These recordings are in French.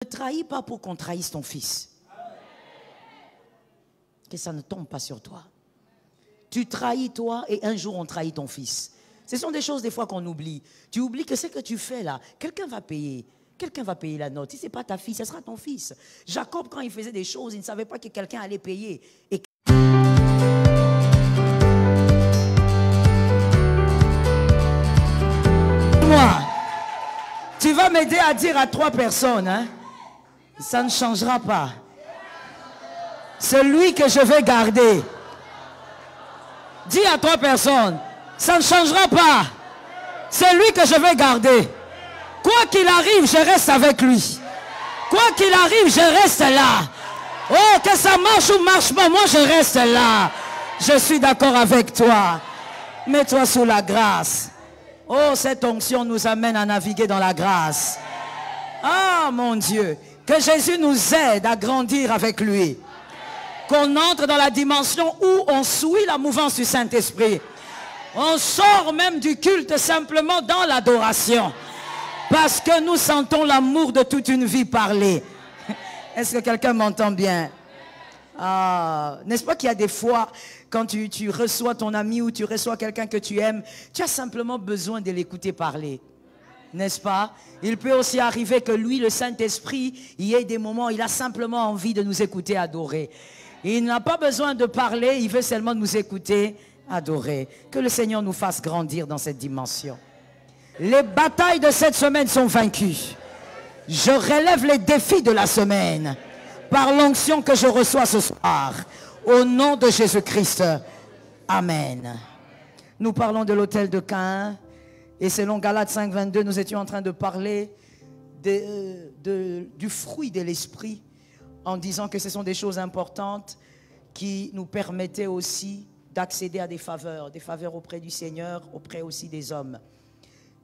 Ne trahis pas pour qu'on trahisse ton fils. Que ça ne tombe pas sur toi. Tu trahis toi et un jour on trahit ton fils. Ce sont des choses des fois qu'on oublie. Tu oublies que ce que tu fais là, quelqu'un va payer. Quelqu'un va payer la note. Si ce n'est pas ta fille, ce sera ton fils. Jacob, quand il faisait des choses, il ne savait pas que quelqu'un allait payer. Et moi, tu vas m'aider à dire à 3 personnes, hein? Ça ne changera pas. Celui que je vais garder. Dis à 3 personnes, ça ne changera pas. Celui que je vais garder. Quoi qu'il arrive, je reste avec lui. Quoi qu'il arrive, je reste là. Oh, que ça marche ou marche pas, moi je reste là. Je suis d'accord avec toi. Mets-toi sous la grâce. Oh, cette onction nous amène à naviguer dans la grâce. Ah, mon Dieu. Que Jésus nous aide à grandir avec lui. Qu'on entre dans la dimension où on suit la mouvance du Saint-Esprit. On sort même du culte simplement dans l'adoration. Parce que nous sentons l'amour de toute une vie parler. Est-ce que quelqu'un m'entend bien? Ah, n'est-ce pas qu'il y a des fois, quand tu reçois ton ami ou tu reçois quelqu'un que tu aimes, tu as simplement besoin de l'écouter parler. N'est-ce pas? Il peut aussi arriver que lui, le Saint-Esprit, il y ait des moments où il a simplement envie de nous écouter adorer. Il n'a pas besoin de parler, il veut seulement nous écouter adorer. Que le Seigneur nous fasse grandir dans cette dimension. Les batailles de cette semaine sont vaincues. Je relève les défis de la semaine par l'onction que je reçois ce soir. Au nom de Jésus-Christ. Amen. Nous parlons de l'autel de Caïn. Et selon Galates 5, 22, nous étions en train de parler du fruit de l'esprit, en disant que ce sont des choses importantes qui nous permettaient aussi d'accéder à des faveurs auprès du Seigneur, auprès aussi des hommes.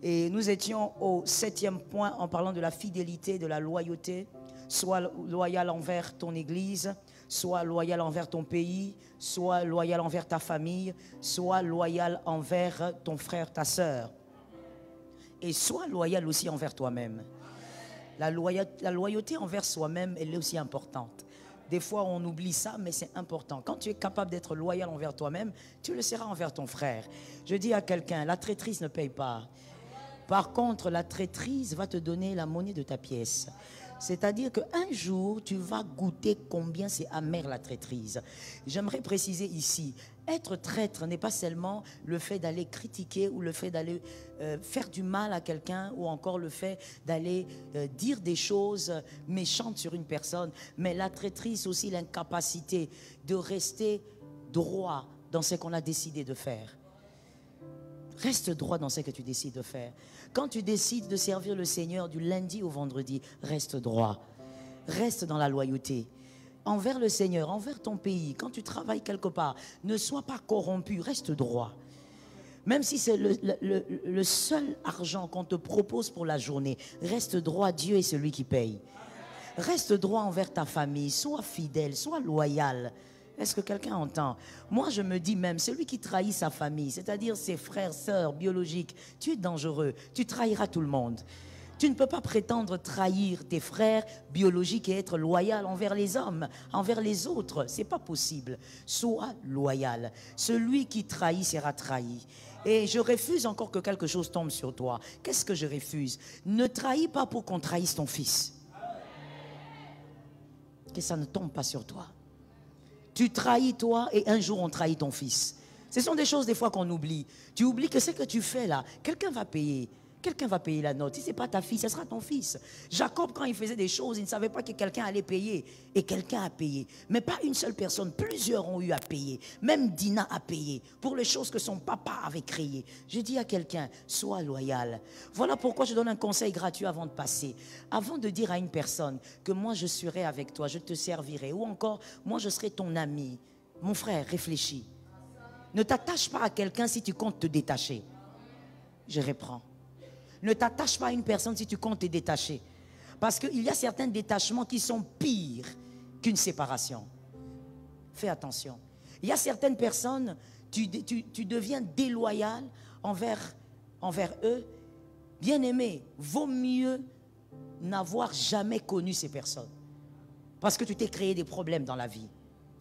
Et nous étions au 7e point en parlant de la fidélité, de la loyauté. Sois loyal envers ton église, sois loyal envers ton pays, sois loyal envers ta famille, sois loyal envers ton frère, ta sœur. Et sois loyal aussi envers toi-même. La loyauté envers soi-même, elle est aussi importante. Des fois, on oublie ça, mais c'est important. Quand tu es capable d'être loyal envers toi-même, tu le seras envers ton frère. Je dis à quelqu'un, la traîtrise ne paye pas. Par contre, la traîtrise va te donner la monnaie de ta pièce. C'est-à-dire qu'un jour, tu vas goûter combien c'est amer la traîtrise. J'aimerais préciser ici, être traître n'est pas seulement le fait d'aller critiquer ou le fait d'aller faire du mal à quelqu'un ou encore le fait d'aller dire des choses méchantes sur une personne. Mais la traîtrise, c'est aussi l'incapacité de rester droit dans ce qu'on a décidé de faire. Reste droit dans ce que tu décides de faire. Quand tu décides de servir le Seigneur du lundi au vendredi, reste droit. Reste dans la loyauté. Envers le Seigneur, envers ton pays, quand tu travailles quelque part, ne sois pas corrompu, reste droit. Même si c'est le seul argent qu'on te propose pour la journée, reste droit, Dieu est celui qui paye. Reste droit envers ta famille, sois fidèle, sois loyal. Est-ce que quelqu'un entend? Moi, je me dis même, celui qui trahit sa famille, c'est-à-dire ses frères, sœurs biologiques, tu es dangereux, tu trahiras tout le monde. Tu ne peux pas prétendre trahir tes frères biologiques et être loyal envers les hommes, envers les autres. Ce n'est pas possible. Sois loyal. Celui qui trahit sera trahi. Et je refuse encore que quelque chose tombe sur toi. Qu'est-ce que je refuse? Ne trahis pas pour qu'on trahisse ton fils. Que ça ne tombe pas sur toi. Tu trahis toi et un jour on trahit ton fils. Ce sont des choses des fois qu'on oublie. Tu oublies que ce que tu fais là, quelqu'un va payer. Quelqu'un va payer la note. Si ce n'est pas ta fille, ce sera ton fils. Jacob, quand il faisait des choses, il ne savait pas que quelqu'un allait payer. Et quelqu'un a payé. Mais pas une seule personne, plusieurs ont eu à payer. Même Dina a payé pour les choses que son papa avait créées. Je dis à quelqu'un, sois loyal. Voilà pourquoi je donne un conseil gratuit avant de passer. Avant de dire à une personne que moi je serai avec toi, je te servirai. Ou encore, moi je serai ton ami. Mon frère, réfléchis. Ne t'attache pas à quelqu'un si tu comptes te détacher. Je reprends. Ne t'attache pas à une personne si tu comptes te détacher. Parce qu'il y a certains détachements qui sont pires qu'une séparation. Fais attention. Il y a certaines personnes, tu deviens déloyal envers eux. Bien aimé, vaut mieux n'avoir jamais connu ces personnes. Parce que tu t'es créé des problèmes dans la vie.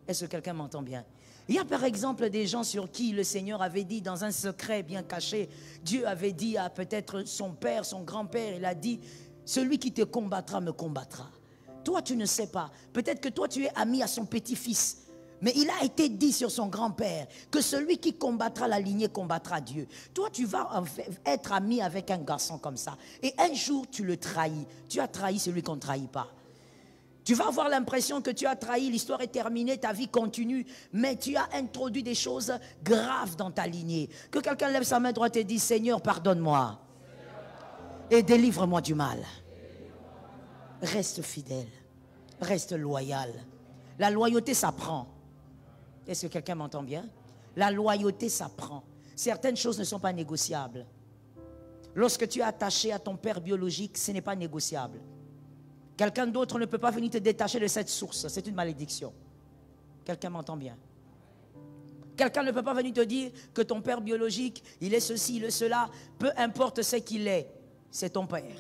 Est-ce que quelqu'un m'entend bien? Il y a par exemple des gens sur qui le Seigneur avait dit dans un secret bien caché, Dieu avait dit à peut-être son père, son grand-père, il a dit, celui qui te combattra me combattra. Toi tu ne sais pas, peut-être que toi tu es ami à son petit-fils, mais il a été dit sur son grand-père que celui qui combattra la lignée combattra Dieu. Toi tu vas être ami avec un garçon comme ça, et un jour tu le trahis, tu as trahi celui qu'on ne trahit pas. Tu vas avoir l'impression que tu as trahi, l'histoire est terminée, ta vie continue, mais tu as introduit des choses graves dans ta lignée. Que quelqu'un lève sa main droite et dise, Seigneur, pardonne-moi et délivre-moi du mal. Reste fidèle, reste loyal. La loyauté s'apprend. Est-ce que quelqu'un m'entend bien? La loyauté s'apprend. Certaines choses ne sont pas négociables. Lorsque tu es attaché à ton père biologique, ce n'est pas négociable. Quelqu'un d'autre ne peut pas venir te détacher de cette source. C'est une malédiction. Quelqu'un m'entend bien? Quelqu'un ne peut pas venir te dire que ton père biologique, il est ceci, il est cela. Peu importe ce qu'il est, c'est ton père.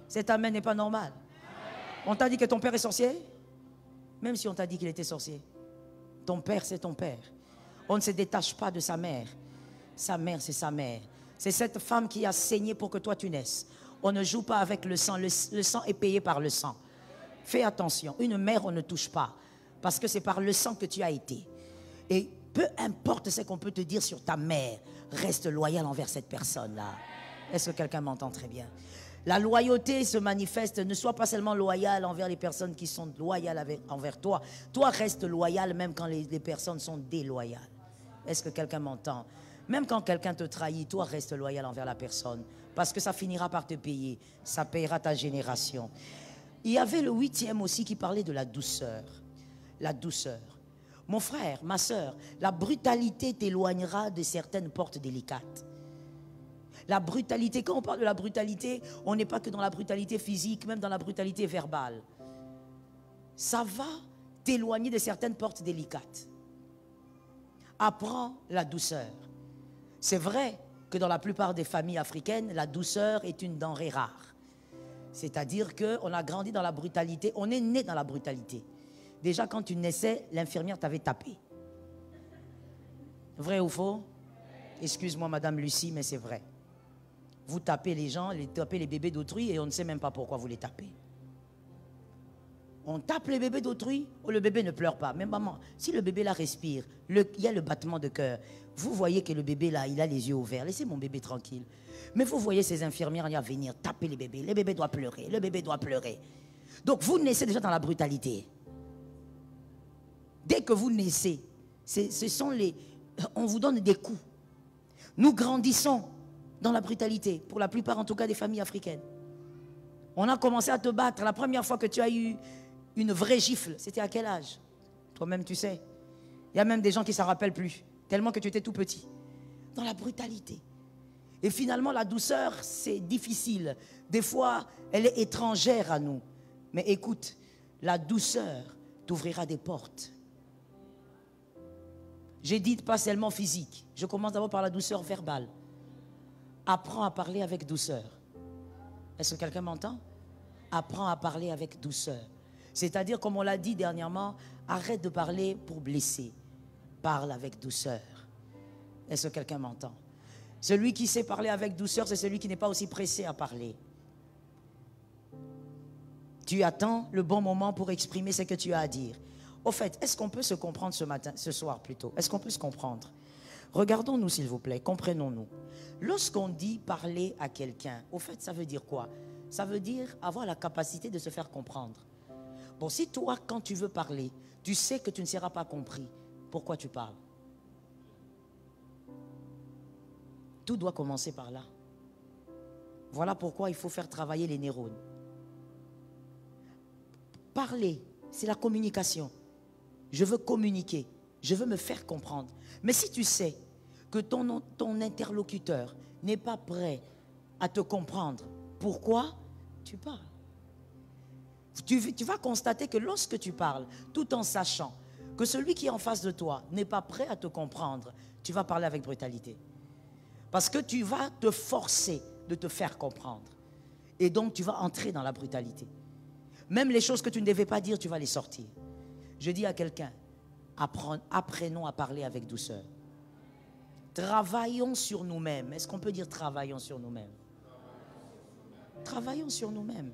Cet amen n'est pas normal. On t'a dit que ton père est sorcier? Même si on t'a dit qu'il était sorcier. Ton père, c'est ton père. On ne se détache pas de sa mère. Sa mère, c'est sa mère. C'est cette femme qui a saigné pour que toi tu naisses. On ne joue pas avec le sang. Le sang est payé par le sang. Fais attention. Une mère, on ne touche pas. Parce que c'est par le sang que tu as été. Et peu importe ce qu'on peut te dire sur ta mère, reste loyal envers cette personne-là. Est-ce que quelqu'un m'entend très bien? La loyauté se manifeste. Ne sois pas seulement loyal envers les personnes qui sont loyales envers toi. Toi, reste loyal même quand les personnes sont déloyales. Est-ce que quelqu'un m'entend? Même quand quelqu'un te trahit, toi, reste loyal envers la personne. Parce que ça finira par te payer. Ça payera ta génération. Il y avait le 8e aussi qui parlait de la douceur. La douceur. Mon frère, ma soeur, la brutalité t'éloignera de certaines portes délicates. La brutalité, quand on parle de la brutalité, on n'est pas que dans la brutalité physique, même dans la brutalité verbale. Ça va t'éloigner de certaines portes délicates. Apprends la douceur. C'est vrai que dans la plupart des familles africaines, la douceur est une denrée rare. C'est-à-dire qu'on a grandi dans la brutalité, on est né dans la brutalité. Déjà, quand tu naissais, l'infirmière t'avait tapé. Vrai ou faux? Excuse-moi, Madame Lucie, mais c'est vrai. Vous tapez les gens, tapez les bébés d'autrui et on ne sait même pas pourquoi vous les tapez. On tape les bébés d'autrui, ou le bébé ne pleure pas. Mais maman, si le bébé là respire, il y a le battement de cœur. Vous voyez que le bébé là, il a les yeux ouverts. Laissez mon bébé tranquille. Mais vous voyez ces infirmières là venir taper les bébés. Le bébé doit pleurer, le bébé doit pleurer. Donc vous naissez déjà dans la brutalité. Dès que vous naissez, on vous donne des coups. Nous grandissons dans la brutalité, pour la plupart en tout cas des familles africaines. On a commencé à te battre. La première fois que tu as eu une vraie gifle, c'était à quel âge? Toi-même tu sais. Il y a même des gens qui ne s'en rappellent plus, tellement que tu étais tout petit. Dans la brutalité. Et finalement la douceur, c'est difficile. Des fois, elle est étrangère à nous. Mais écoute, la douceur t'ouvrira des portes. J'ai dit pas seulement physique. Je commence d'abord par la douceur verbale. Apprends à parler avec douceur. Est-ce que quelqu'un m'entend? Apprends à parler avec douceur. C'est-à-dire, comme on l'a dit dernièrement, arrête de parler pour blesser. Parle avec douceur. Est-ce que quelqu'un m'entend? Celui qui sait parler avec douceur, c'est celui qui n'est pas aussi pressé à parler. Tu attends le bon moment pour exprimer ce que tu as à dire. Au fait, est-ce qu'on peut se comprendre ce soir plutôt? Est-ce qu'on peut se comprendre? Regardons-nous s'il vous plaît, comprenons-nous. Lorsqu'on dit parler à quelqu'un, au fait, ça veut dire quoi? Ça veut dire avoir la capacité de se faire comprendre. Bon, si toi, quand tu veux parler, tu sais que tu ne seras pas compris, pourquoi tu parles? Tout doit commencer par là. Voilà pourquoi il faut faire travailler les neurones. Parler, c'est la communication. Je veux communiquer, je veux me faire comprendre. Mais si tu sais que ton interlocuteur n'est pas prêt à te comprendre, pourquoi tu parles? Tu vas constater que lorsque tu parles, tout en sachant que celui qui est en face de toi n'est pas prêt à te comprendre, tu vas parler avec brutalité. Parce que tu vas te forcer de te faire comprendre. Et donc, tu vas entrer dans la brutalité. Même les choses que tu ne devais pas dire, tu vas les sortir. Je dis à quelqu'un, apprenons à parler avec douceur. Travaillons sur nous-mêmes. Est-ce qu'on peut dire travaillons sur nous-mêmes? Travaillons sur nous-mêmes.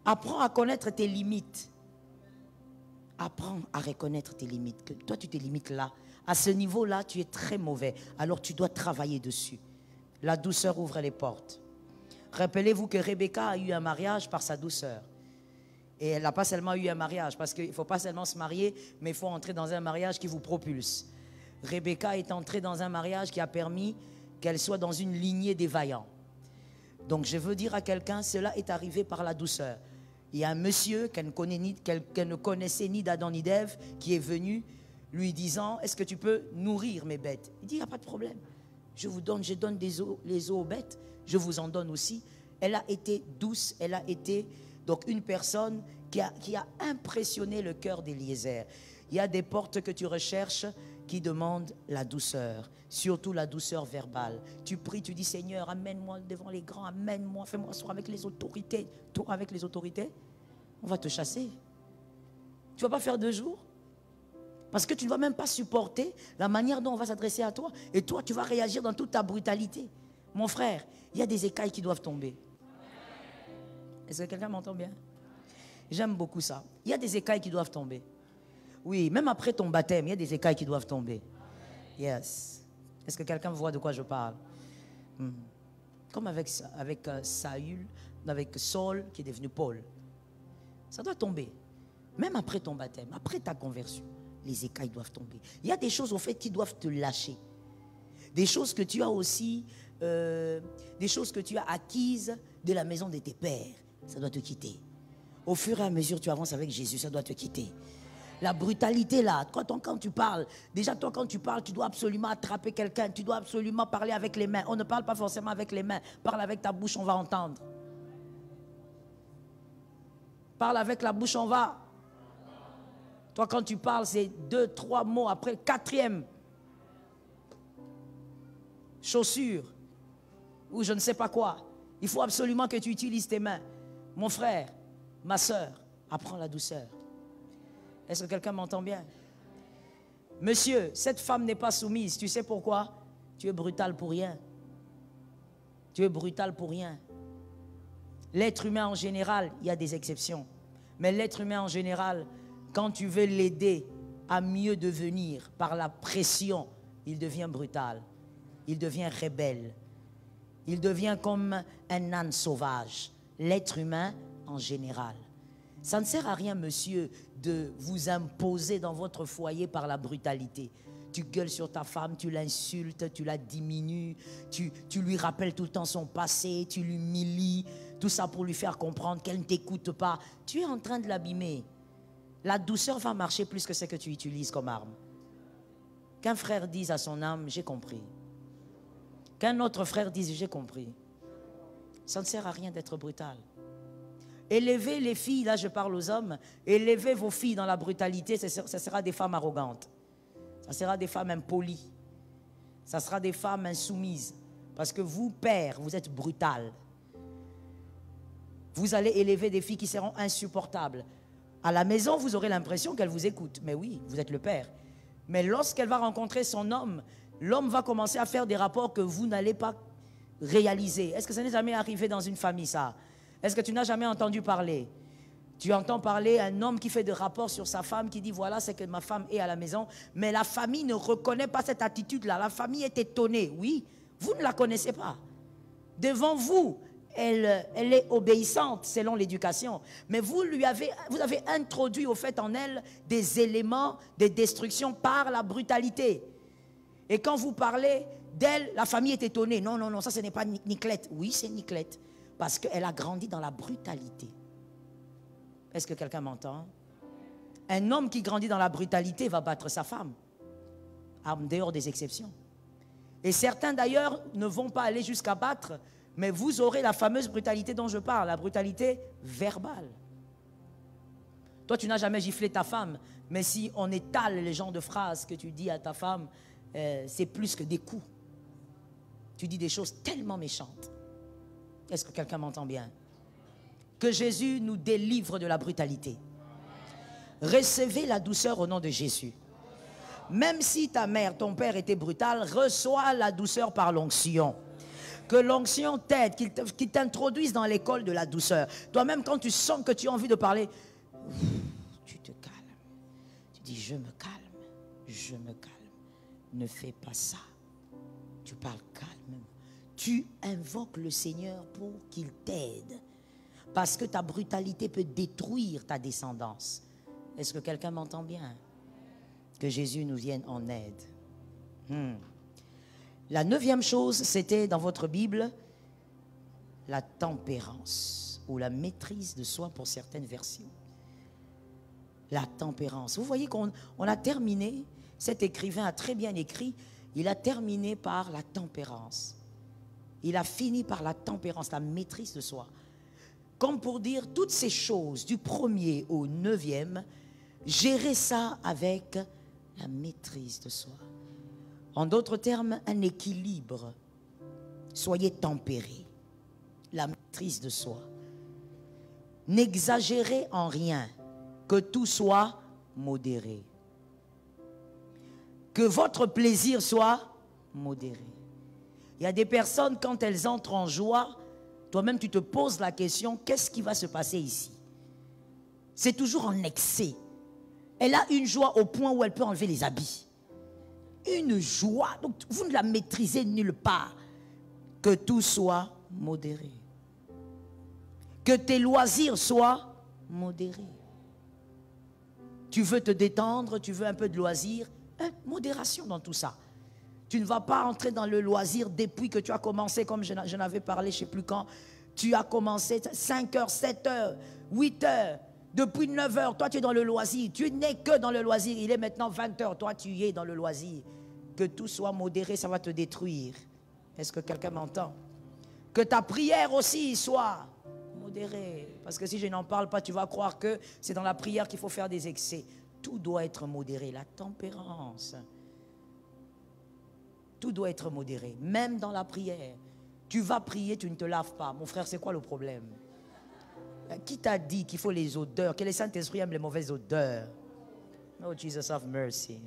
Apprends à connaître tes limites. Apprends à reconnaître tes limites. Que toi, tu te limites là. À ce niveau-là, tu es très mauvais. Alors, tu dois travailler dessus. La douceur ouvre les portes. Rappelez-vous que Rebecca a eu un mariage par sa douceur. Et elle n'a pas seulement eu un mariage, parce qu'il ne faut pas seulement se marier, mais il faut entrer dans un mariage qui vous propulse. Rebecca est entrée dans un mariage qui a permis qu'elle soit dans une lignée des vaillants. Donc je veux dire à quelqu'un, cela est arrivé par la douceur. Il y a un monsieur qu'elle ne connaissait ni d'Adam ni d'Ève qui est venu lui disant, est-ce que tu peux nourrir mes bêtes? Il dit, il n'y a pas de problème. Je donne les eaux aux bêtes, je vous en donne aussi. Elle a été douce, elle a été donc une personne qui a impressionné le cœur d'Éliézer. Il y a des portes que tu recherches qui demandent la douceur, surtout la douceur verbale. Tu pries, tu dis, Seigneur, amène-moi devant les grands, amène-moi, fais-moi asseoir avec les autorités. Toi, avec les autorités, on va te chasser. Tu ne vas pas faire 2 jours. Parce que tu ne vas même pas supporter la manière dont on va s'adresser à toi. Et toi, tu vas réagir dans toute ta brutalité. Mon frère, il y a des écailles qui doivent tomber. Est-ce que quelqu'un m'entend bien? J'aime beaucoup ça. Il y a des écailles qui doivent tomber. Oui, même après ton baptême, il y a des écailles qui doivent tomber. Yes. Est-ce que quelqu'un voit de quoi je parle? Comme avec Saül, avec Saul qui est devenu Paul. Ça doit tomber. Même après ton baptême, après ta conversion, les écailles doivent tomber. Il y a des choses au fait qui doivent te lâcher. Des choses que tu as aussi, des choses que tu as acquises de la maison de tes pères. Ça doit te quitter. Au fur et à mesure que tu avances avec Jésus, ça doit te quitter. La brutalité là, quand tu parles, déjà toi quand tu parles, tu dois absolument attraper quelqu'un, tu dois absolument parler avec les mains. On ne parle pas forcément avec les mains, parle avec ta bouche, on va entendre. Parle avec la bouche, on va. Toi quand tu parles, c'est 2, 3 mots, après le 4e. Chaussure, ou je ne sais pas quoi. Il faut absolument que tu utilises tes mains. Mon frère, ma soeur, apprends la douceur. Est-ce que quelqu'un m'entend bien? Monsieur, cette femme n'est pas soumise. Tu sais pourquoi? Tu es brutal pour rien. Tu es brutal pour rien. L'être humain en général, il y a des exceptions. Mais l'être humain en général, quand tu veux l'aider à mieux devenir par la pression, il devient brutal. Il devient rebelle. Il devient comme un âne sauvage. L'être humain en général. Ça ne sert à rien, monsieur, de vous imposer dans votre foyer par la brutalité. Tu gueules sur ta femme, tu l'insultes, tu la diminues, tu lui rappelles tout le temps son passé, tu l'humilies, tout ça pour lui faire comprendre qu'elle ne t'écoute pas. Tu es en train de l'abîmer. La douceur va marcher plus que ce que tu utilises comme arme. Qu'un frère dise à son âme, j'ai compris. Qu'un autre frère dise, j'ai compris. Ça ne sert à rien d'être brutal. Élevez les filles, là je parle aux hommes, élevez vos filles dans la brutalité, ça sera des femmes arrogantes. Ça sera des femmes impolies. Ça sera des femmes insoumises. Parce que vous, père, vous êtes brutal. Vous allez élever des filles qui seront insupportables. À la maison, vous aurez l'impression qu'elles vous écoutent. Mais oui, vous êtes le père. Mais lorsqu'elle va rencontrer son homme, l'homme va commencer à faire des rapports que vous n'allez pas réaliser. Est-ce que ça n'est jamais arrivé dans une famille, ça? Est-ce que tu n'as jamais entendu parler? Tu entends parler un homme qui fait des rapports sur sa femme, qui dit voilà, c'est que ma femme est à la maison, mais la famille ne reconnaît pas cette attitude-là. La famille est étonnée. Oui, vous ne la connaissez pas. Devant vous, elle est obéissante selon l'éducation. Mais vous avez introduit au fait en elle des éléments de destruction par la brutalité. Et quand vous parlez d'elle, la famille est étonnée. Non, non, non, ça ce n'est pas Niclette. Oui, c'est Niclette. Parce qu'elle a grandi dans la brutalité. Est-ce que quelqu'un m'entend? Un homme qui grandit dans la brutalité va battre sa femme, en dehors des exceptions. Et certains d'ailleurs ne vont pas aller jusqu'à battre, mais vous aurez la fameuse brutalité dont je parle, la brutalité verbale. Toi, tu n'as jamais giflé ta femme, mais si on étale les genres de phrases que tu dis à ta femme, c'est plus que des coups. Tu dis des choses tellement méchantes. Est-ce que quelqu'un m'entend bien? Que Jésus nous délivre de la brutalité. Recevez la douceur au nom de Jésus. Même si ta mère, ton père était brutal, reçois la douceur par l'onction. Que l'onction t'aide, qu'il t'introduise dans l'école de la douceur. Toi-même, quand tu sens que tu as envie de parler, tu te calmes. Tu dis, je me calme, je me calme. Ne fais pas ça. Tu parles calmement. Tu invoques le Seigneur pour qu'il t'aide. Parce que ta brutalité peut détruire ta descendance. Est-ce que quelqu'un m'entend bien? Que Jésus nous vienne en aide. La 9e chose, c'était dans votre Bible, la tempérance ou la maîtrise de soi pour certaines versions. La tempérance. Vous voyez qu'on a terminé, cet écrivain a très bien écrit, il a terminé par la tempérance. Il a fini par la tempérance, la maîtrise de soi. Comme pour dire, toutes ces choses, du 1er au 9e, gérer ça avec la maîtrise de soi. En d'autres termes, un équilibre. Soyez tempérés. La maîtrise de soi. N'exagérez en rien. Que tout soit modéré. Que votre plaisir soit modéré. Il y a des personnes, quand elles entrent en joie, toi-même tu te poses la question, qu'est-ce qui va se passer ici? C'est toujours en excès. Elle a une joie au point où elle peut enlever les habits. Une joie, donc vous ne la maîtrisez nulle part. Que tout soit modéré. Que tes loisirs soient modérés. Tu veux te détendre, tu veux un peu de loisir, modération dans tout ça. Tu ne vas pas entrer dans le loisir depuis que tu as commencé, comme je n'avais parlé, je ne sais plus quand. Tu as commencé 5 heures, 7 heures, 8 heures. Depuis 9 heures, toi tu es dans le loisir. Tu n'es que dans le loisir. Il est maintenant 20 heures, toi tu y es dans le loisir. Que tout soit modéré, ça va te détruire. Est-ce que quelqu'un m'entend? Que ta prière aussi soit modérée. Parce que si je n'en parle pas, tu vas croire que c'est dans la prière qu'il faut faire des excès. Tout doit être modéré. La tempérance. Tout doit être modéré. Même dans la prière. Tu vas prier, tu ne te laves pas. Mon frère, c'est quoi le problème? Qui t'a dit qu'il faut les odeurs, que le Saint-Esprit aime les mauvaises odeurs? Oh, Jesus have mercy.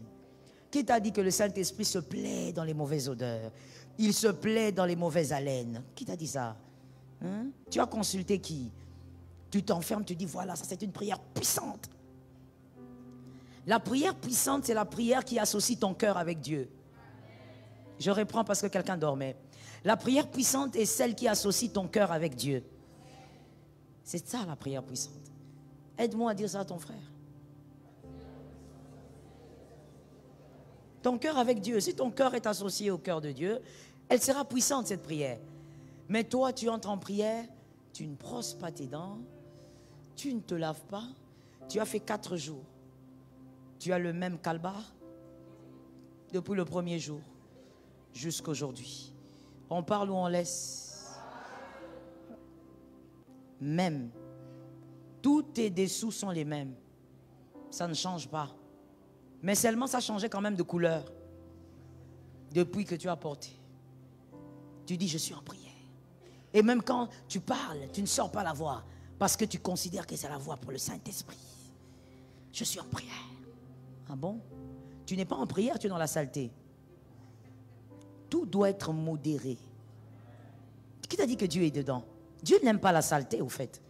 Qui t'a dit que le Saint-Esprit se plaît dans les mauvaises odeurs? Il se plaît dans les mauvaises haleines. Qui t'a dit ça? Hein? Tu as consulté qui? Tu t'enfermes, tu dis voilà, ça c'est une prière puissante. La prière puissante, c'est la prière qui associe ton cœur avec Dieu. Je reprends parce que quelqu'un dormait. La prière puissante est celle qui associe ton cœur avec Dieu. C'est ça la prière puissante. Aide-moi à dire ça à ton frère. Ton cœur avec Dieu. Si ton cœur est associé au cœur de Dieu, elle sera puissante cette prière. Mais toi, tu entres en prière, tu ne brosses pas tes dents, tu ne te laves pas, tu as fait 4 jours. Tu as le même calbar depuis le premier jour jusqu'à aujourd'hui. On parle ou on laisse? Même. Tous tes dessous sont les mêmes. Ça ne change pas. Mais seulement ça changeait quand même de couleur. Depuis que tu as porté. Tu dis je suis en prière. Et même quand tu parles, tu ne sors pas la voix. Parce que tu considères que c'est la voix pour le Saint-Esprit. Je suis en prière. Ah bon? Tu n'es pas en prière, tu es dans la saleté. Tout doit être modéré. Qui t'a dit que Dieu est dedans? Dieu n'aime pas la saleté, au fait.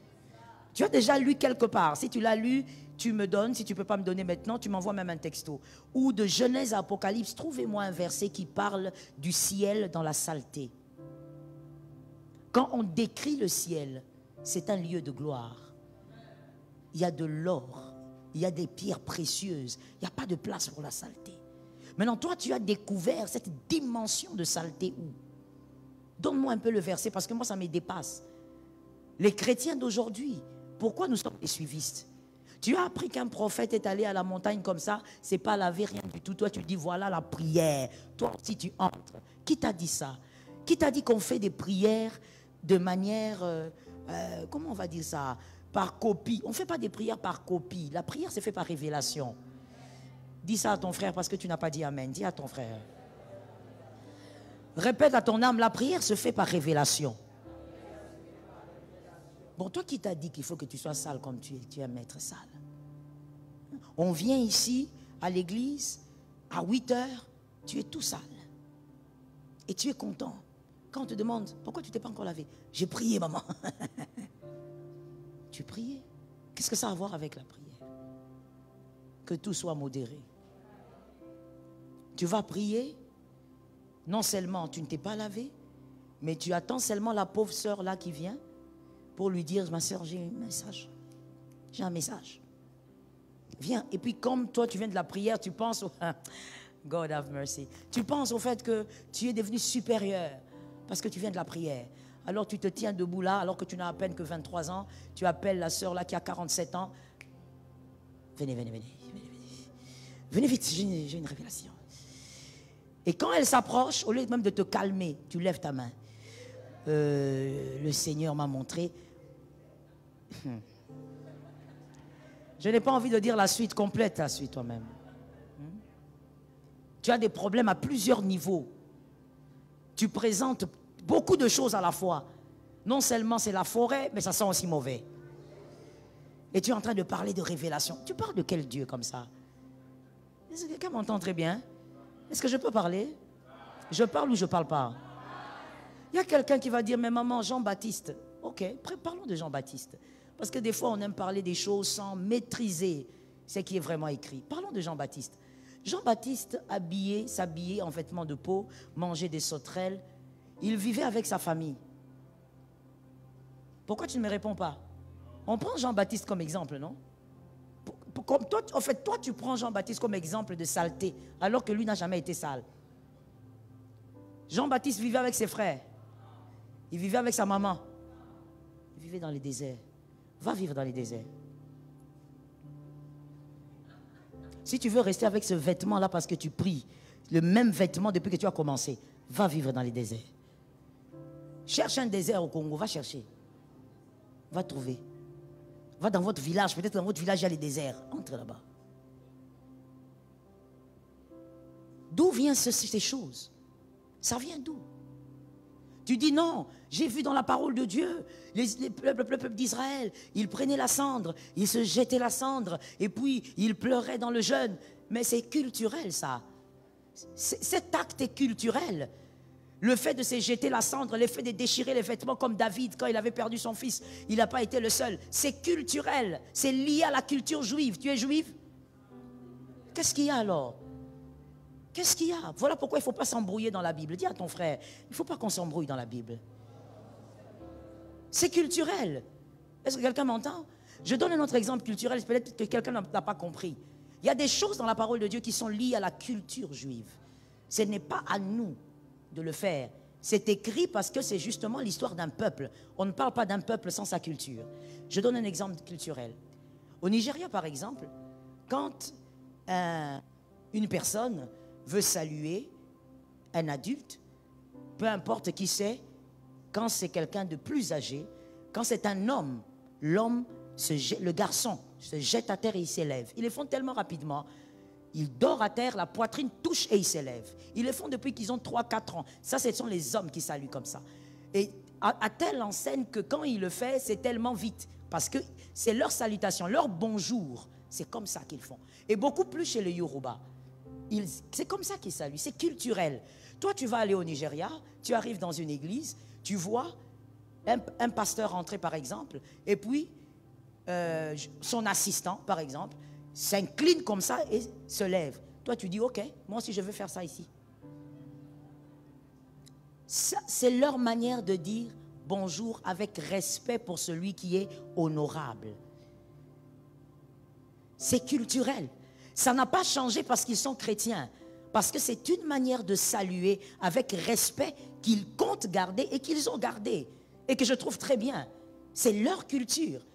Tu as déjà lu quelque part. Si tu l'as lu, tu me donnes. Si tu ne peux pas me donner maintenant, tu m'envoies même un texto. Ou de Genèse à Apocalypse, trouvez-moi un verset qui parle du ciel dans la saleté. Quand on décrit le ciel, c'est un lieu de gloire. Il y a de l'or. Il y a des pierres précieuses. Il n'y a pas de place pour la saleté. Maintenant, toi, tu as découvert cette dimension de saleté où? Donne-moi un peu le verset, parce que moi, ça me dépasse. Les chrétiens d'aujourd'hui, pourquoi nous sommes des suivistes? Tu as appris qu'un prophète est allé à la montagne comme ça, c'est pas laver, rien du tout. Toi, tu dis, voilà la prière. Toi aussi, tu entres. Qui t'a dit ça? Qui t'a dit qu'on fait des prières de manière, comment on va dire ça? Par copie. On ne fait pas des prières par copie. La prière, c'est fait par révélation. Dis ça à ton frère, parce que tu n'as pas dit amen. Dis à ton frère. Répète à ton âme, la prière se fait par révélation. Bon, toi qui t'as dit qu'il faut que tu sois sale comme tu aimes être sale. On vient ici, à l'église, à 8 heures, tu es tout sale. Et tu es content. Quand on te demande, pourquoi tu ne t'es pas encore lavé? J'ai prié, maman. Tu priais. Qu'est-ce que ça a à voir avec la prière? Que tout soit modéré. Tu vas prier, non seulement tu ne t'es pas lavé, mais tu attends seulement la pauvre sœur là qui vient pour lui dire, ma sœur, j'ai un message. J'ai un message. Viens. Et puis comme toi tu viens de la prière, tu penses au... God have mercy. Tu penses au fait que tu es devenu supérieur parce que tu viens de la prière. Alors tu te tiens debout là, alors que tu n'as à peine que 23 ans, tu appelles la sœur là qui a 47 ans. Venez, venez, venez. Venez vite, j'ai une révélation. Et quand elle s'approche, au lieu même de te calmer, tu lèves ta main. Le Seigneur m'a montré. Je n'ai pas envie de dire la suite complète, la suite toi-même. Tu as des problèmes à plusieurs niveaux. Tu présentes beaucoup de choses à la fois. Non seulement c'est la forêt, mais ça sent aussi mauvais. Et tu es en train de parler de révélation. Tu parles de quel Dieu comme ça? Est-ce que quelqu'un m'entend très bien? Est-ce que je peux parler? Je parle ou je ne parle pas? Il y a quelqu'un qui va dire, mais maman, Jean-Baptiste. Ok, parlons de Jean-Baptiste. Parce que des fois, on aime parler des choses sans maîtriser ce qui est vraiment écrit. Parlons de Jean-Baptiste. Jean-Baptiste s'habillait en vêtements de peau, mangeait des sauterelles. Il vivait avec sa famille. Pourquoi tu ne me réponds pas? On prend Jean-Baptiste comme exemple, non? Comme toi, en fait, toi, tu prends Jean-Baptiste comme exemple de saleté, alors que lui n'a jamais été sale. Jean-Baptiste vivait avec ses frères. Il vivait avec sa maman. Il vivait dans les déserts. Va vivre dans les déserts. Si tu veux rester avec ce vêtement-là parce que tu pries, le même vêtement depuis que tu as commencé, va vivre dans les déserts. Cherche un désert au Congo, va chercher. Va trouver. Va dans votre village, peut-être dans votre village il y a les déserts. Entre là-bas. D'où viennent ces choses? Ça vient d'où? Tu dis non, j'ai vu dans la parole de Dieu, le peuple d'Israël, ils prenaient la cendre, ils se jetaient la cendre, et puis ils pleuraient dans le jeûne. Mais c'est culturel ça. Cet acte est culturel. Le fait de se jeter la cendre, le fait de déchirer les vêtements comme David quand il avait perdu son fils, il n'a pas été le seul. C'est culturel, c'est lié à la culture juive. Tu es juif? Qu'est-ce qu'il y a alors? Qu'est-ce qu'il y a? Voilà pourquoi il ne faut pas s'embrouiller dans la Bible. Dis à ton frère, il ne faut pas qu'on s'embrouille dans la Bible. C'est culturel. Est-ce que quelqu'un m'entend? Je donne un autre exemple culturel, peut-être que quelqu'un n'a pas compris. Il y a des choses dans la parole de Dieu qui sont liées à la culture juive. Ce n'est pas à nous de le faire. C'est écrit parce que c'est justement l'histoire d'un peuple. On ne parle pas d'un peuple sans sa culture. Je donne un exemple culturel. Au Nigeria, par exemple, quand une personne veut saluer un adulte, peu importe qui c'est, quand c'est quelqu'un de plus âgé, quand c'est un homme, le garçon se jette à terre et il s'élève. Ils le font tellement rapidement. Il dort à terre, la poitrine touche et il s'élève. Ils le font depuis qu'ils ont 3-4 ans. Ça, ce sont les hommes qui saluent comme ça. Et à telle enseigne que quand il le fait, c'est tellement vite. Parce que c'est leur salutation, leur bonjour. C'est comme ça qu'ils font. Et beaucoup plus chez les Yoruba. C'est comme ça qu'ils saluent, c'est culturel. Toi, tu vas aller au Nigeria, tu arrives dans une église, tu vois un pasteur entrer, par exemple, et puis son assistant, par exemple, s'incline comme ça et se lève. Toi, tu dis, ok, moi aussi, je veux faire ça ici. C'est leur manière de dire bonjour avec respect pour celui qui est honorable. C'est culturel. Ça n'a pas changé parce qu'ils sont chrétiens. Parce que c'est une manière de saluer avec respect qu'ils comptent garder et qu'ils ont gardé. Et que je trouve très bien. C'est leur culture.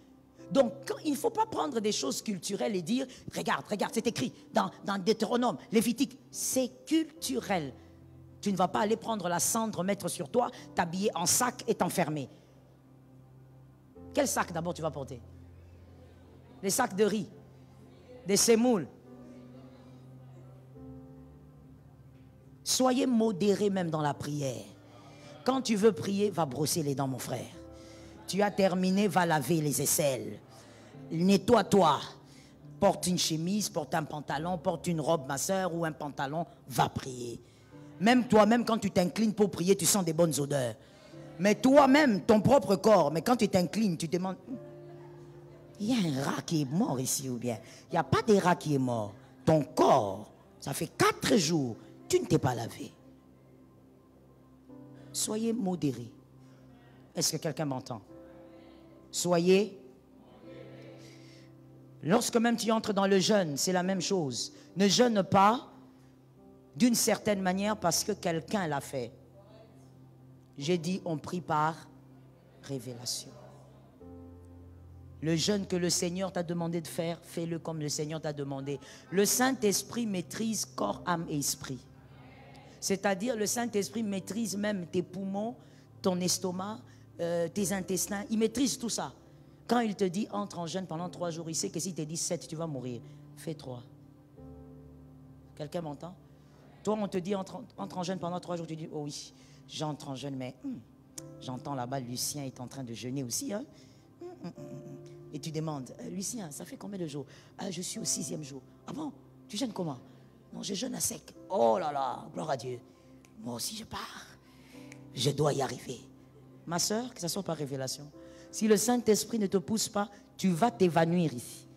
Donc, il ne faut pas prendre des choses culturelles et dire, regarde, c'est écrit dans Deutéronome, Lévitique. C'est culturel. Tu ne vas pas aller prendre la cendre, mettre sur toi, t'habiller en sac et t'enfermer. Quel sac d'abord tu vas porter? Les sacs de riz, des semoules. Soyez modérés même dans la prière. Quand tu veux prier, va brosser les dents, mon frère. Tu as terminé, va laver les aisselles. Nettoie-toi. Porte une chemise, porte un pantalon, porte une robe, ma soeur, ou un pantalon, va prier. Même toi-même, quand tu t'inclines pour prier, tu sens des bonnes odeurs. Mais toi-même, ton propre corps, mais quand tu t'inclines, tu te demandes, il y a un rat qui est mort ici ou bien? Il n'y a pas de rat qui est mort. Ton corps, ça fait 4 jours, tu ne t'es pas lavé. Soyez modérés. Est-ce que quelqu'un m'entend? Soyez. Lorsque même tu entres dans le jeûne, c'est la même chose. Ne jeûne pas d'une certaine manière parce que quelqu'un l'a fait. J'ai dit, on prie par révélation. Le jeûne que le Seigneur t'a demandé de faire, fais-le comme le Seigneur t'a demandé. Le Saint-Esprit maîtrise corps, âme et esprit. C'est-à-dire, le Saint-Esprit maîtrise même tes poumons, ton estomac, tes intestins. Il maîtrise tout ça. Quand il te dit, entre en jeûne pendant 3 jours, il sait que si tu dis 7, tu vas mourir. Fais 3. Quelqu'un m'entend? Toi, on te dit, entre en jeûne pendant 3 jours, tu dis, oh oui, j'entre en jeûne, mais j'entends là-bas, Lucien est en train de jeûner aussi. Hein? Et tu demandes, Lucien, ça fait combien de jours? Ah, je suis au 6e jour. Ah bon? Tu jeûnes comment? Non, je jeûne à sec. Oh là là, gloire à Dieu. Moi aussi, je pars. Je dois y arriver. Ma soeur, que ce soit par révélation, si le Saint-Esprit ne te pousse pas, tu vas t'évanouir ici.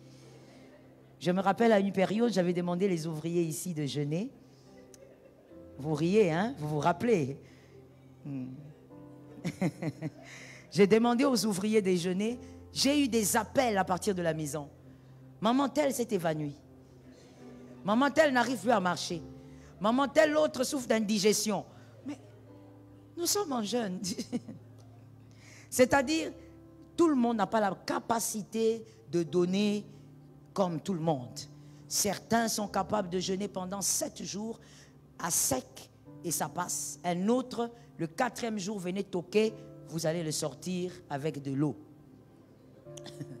Je me rappelle à une période, j'avais demandé les ouvriers ici de jeûner. Vous riez, hein? Vous vous rappelez? J'ai demandé aux ouvriers de jeûner. J'ai eu des appels à partir de la maison. Maman telle s'est évanouie. Maman telle n'arrive plus à marcher. Maman telle l'autre souffre d'indigestion. Mais nous sommes en jeûne. C'est-à-dire, tout le monde n'a pas la capacité de donner comme tout le monde. Certains sont capables de jeûner pendant 7 jours à sec et ça passe. Un autre, le 4e jour, venez toquer, vous allez le sortir avec de l'eau.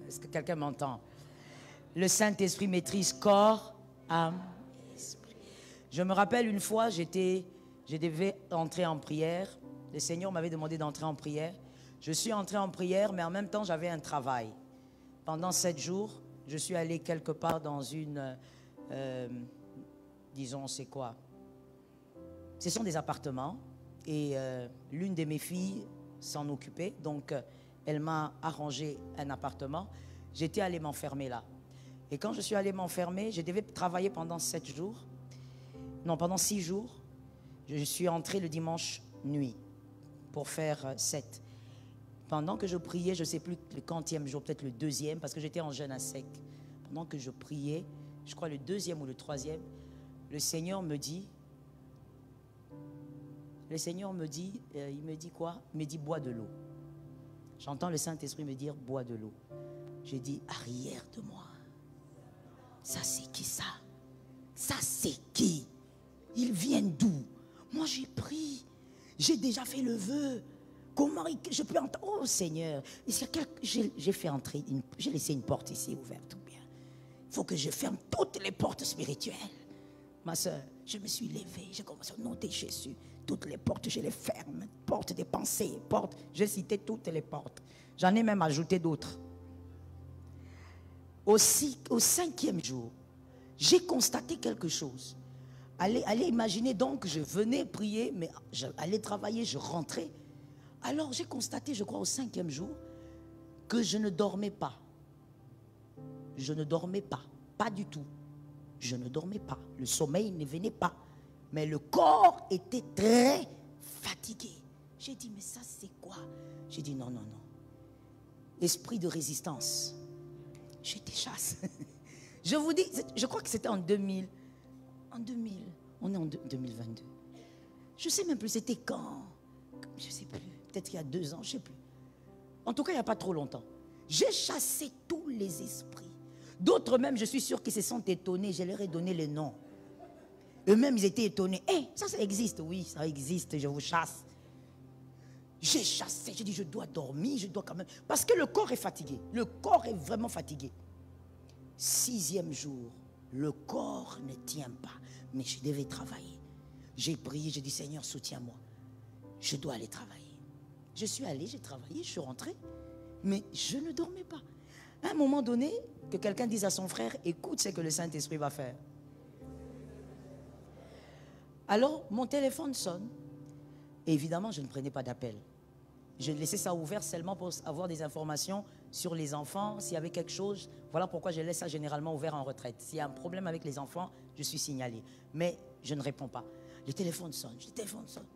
Est-ce que quelqu'un m'entend? Le Saint-Esprit maîtrise corps, âme, esprit. Je me rappelle une fois, je devais entrer en prière. Le Seigneur m'avait demandé d'entrer en prière. Je suis entré en prière, mais en même temps, j'avais un travail. Pendant 7 jours, je suis allé quelque part dans une, disons, c'est quoi? Ce sont des appartements et l'une de mes filles s'en occupait, donc elle m'a arrangé un appartement. J'étais allé m'enfermer là. Et quand je suis allé m'enfermer, je devais travailler pendant 7 jours. Non, pendant 6 jours. Je suis entré le dimanche nuit pour faire 7. Pendant que je priais, je ne sais plus le quantième jour, peut-être le 2e, parce que j'étais en jeûne à sec. Pendant que je priais, je crois le 2e ou le 3e, le Seigneur me dit, il me dit quoi? Il me dit, bois de l'eau. J'entends le Saint-Esprit me dire, bois de l'eau. J'ai dit, arrière de moi. Ça, c'est qui ça? Ça, c'est qui? Ils viennent d'où? Moi, j'ai pris. J'ai déjà fait le vœu. Comment je peux entendre? Oh Seigneur, j'ai fait entrer, j'ai laissé une porte ici ouverte ou bien. Il faut que je ferme toutes les portes spirituelles. Ma soeur, je me suis levée, j'ai commencé à noter Jésus. Toutes les portes, je les ferme. Portes des pensées, portes. J'ai cité toutes les portes. J'en ai même ajouté d'autres. Au 5e jour, j'ai constaté quelque chose. Allez imaginer donc, je venais prier, mais j'allais travailler, je rentrais. Alors j'ai constaté, je crois au 5e jour, que je ne dormais pas. Je ne dormais pas, pas du tout. Je ne dormais pas. Le sommeil ne venait pas. Mais le corps était très fatigué. J'ai dit, mais ça c'est quoi? J'ai dit, non, non, non. Esprit de résistance. Je te chasse. Je vous dis, je crois que c'était en 2000. En 2000. On est en 2022. Je ne sais même plus, c'était quand? Je ne sais plus. Peut-être il y a 2 ans, je ne sais plus. En tout cas, il n'y a pas trop longtemps. J'ai chassé tous les esprits. D'autres même, je suis sûr qu'ils se sont étonnés. Je leur ai donné les noms. Eux-mêmes, ils étaient étonnés. Hé, ça existe. Oui, ça existe, je vous chasse. J'ai chassé, j'ai dit, je dois dormir, je dois quand même... Parce que le corps est fatigué. Le corps est vraiment fatigué. 6e jour, le corps ne tient pas. Mais je devais travailler. J'ai prié, j'ai dit, Seigneur, soutiens-moi. Je dois aller travailler. Je suis allé, j'ai travaillé, je suis rentré. Mais je ne dormais pas. À un moment donné, que quelqu'un dise à son frère, écoute ce que le Saint-Esprit va faire. Alors, mon téléphone sonne. Et évidemment, je ne prenais pas d'appel. Je laissais ça ouvert seulement pour avoir des informations sur les enfants. S'il y avait quelque chose, voilà pourquoi je laisse ça généralement ouvert en retraite. S'il y a un problème avec les enfants, je suis signalé. Mais je ne réponds pas. Le téléphone sonne, le téléphone sonne.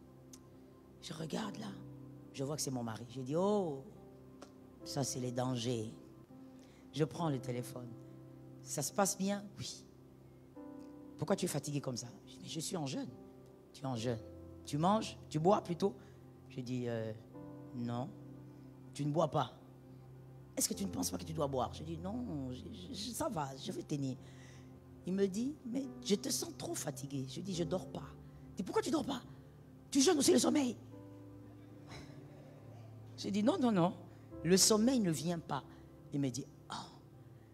Je regarde là, je vois que c'est mon mari. Je dis, oh, ça c'est les dangers. Je prends le téléphone. Ça se passe bien? Oui. Pourquoi tu es fatigué comme ça? Je dis, mais je suis en jeûne. Tu es en jeûne. Tu manges? Tu bois plutôt? Je dis, non. Tu ne bois pas. Est-ce que tu ne penses pas que tu dois boire? Je dis, non, ça va, je vais tenir. Il me dit, mais je te sens trop fatigué. Je dis, je ne dors pas. Il dit, pourquoi tu ne dors pas? Tu jeûnes aussi le sommeil. Je dis, non, non, non. Le sommeil ne vient pas. Il me dit, oh,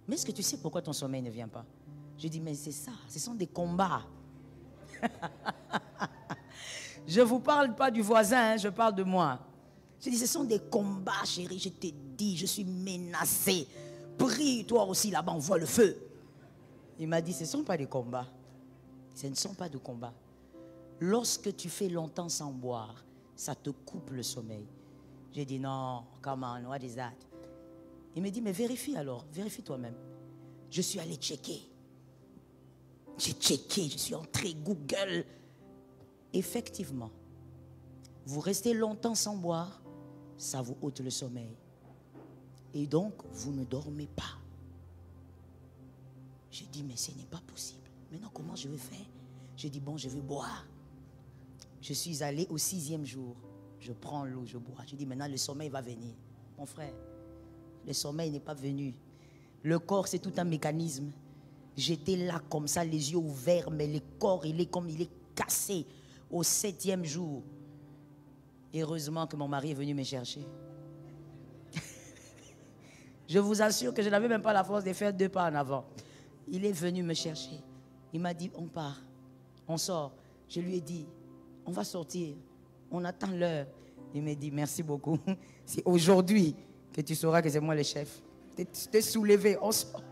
mais est-ce que tu sais pourquoi ton sommeil ne vient pas? Je dis, mais c'est ça, ce sont des combats. Je ne vous parle pas du voisin, hein, je parle de moi. Je dis, ce sont des combats, chérie, je t'ai dit, je suis menacée. Prie, toi aussi, là-bas, on voit le feu. Il m'a dit, ce ne sont pas des combats. Ce ne sont pas de combats. Lorsque tu fais longtemps sans boire, ça te coupe le sommeil. J'ai dit, non, come on, what is that? Il me dit, mais vérifie alors, vérifie toi-même. Je suis allé checker. J'ai checké, je suis entré Google. Effectivement, vous restez longtemps sans boire, ça vous ôte le sommeil. Et donc, vous ne dormez pas. J'ai dit, mais ce n'est pas possible. Maintenant, comment je vais faire? J'ai dit, bon, je vais boire. Je suis allé au 6e jour. Je prends l'eau, je bois. Je dis, maintenant, le sommeil va venir. Mon frère, le sommeil n'est pas venu. Le corps, c'est tout un mécanisme. J'étais là comme ça, les yeux ouverts, mais le corps, il est cassé au 7e jour. Heureusement que mon mari est venu me chercher. Je vous assure que je n'avais même pas la force de faire 2 pas en avant. Il est venu me chercher. Il m'a dit, on part, on sort. Je lui ai dit, on va sortir. On attend l'heure. Il m'a dit, merci beaucoup. C'est aujourd'hui que tu sauras que c'est moi le chef. T'es soulevé, on sort.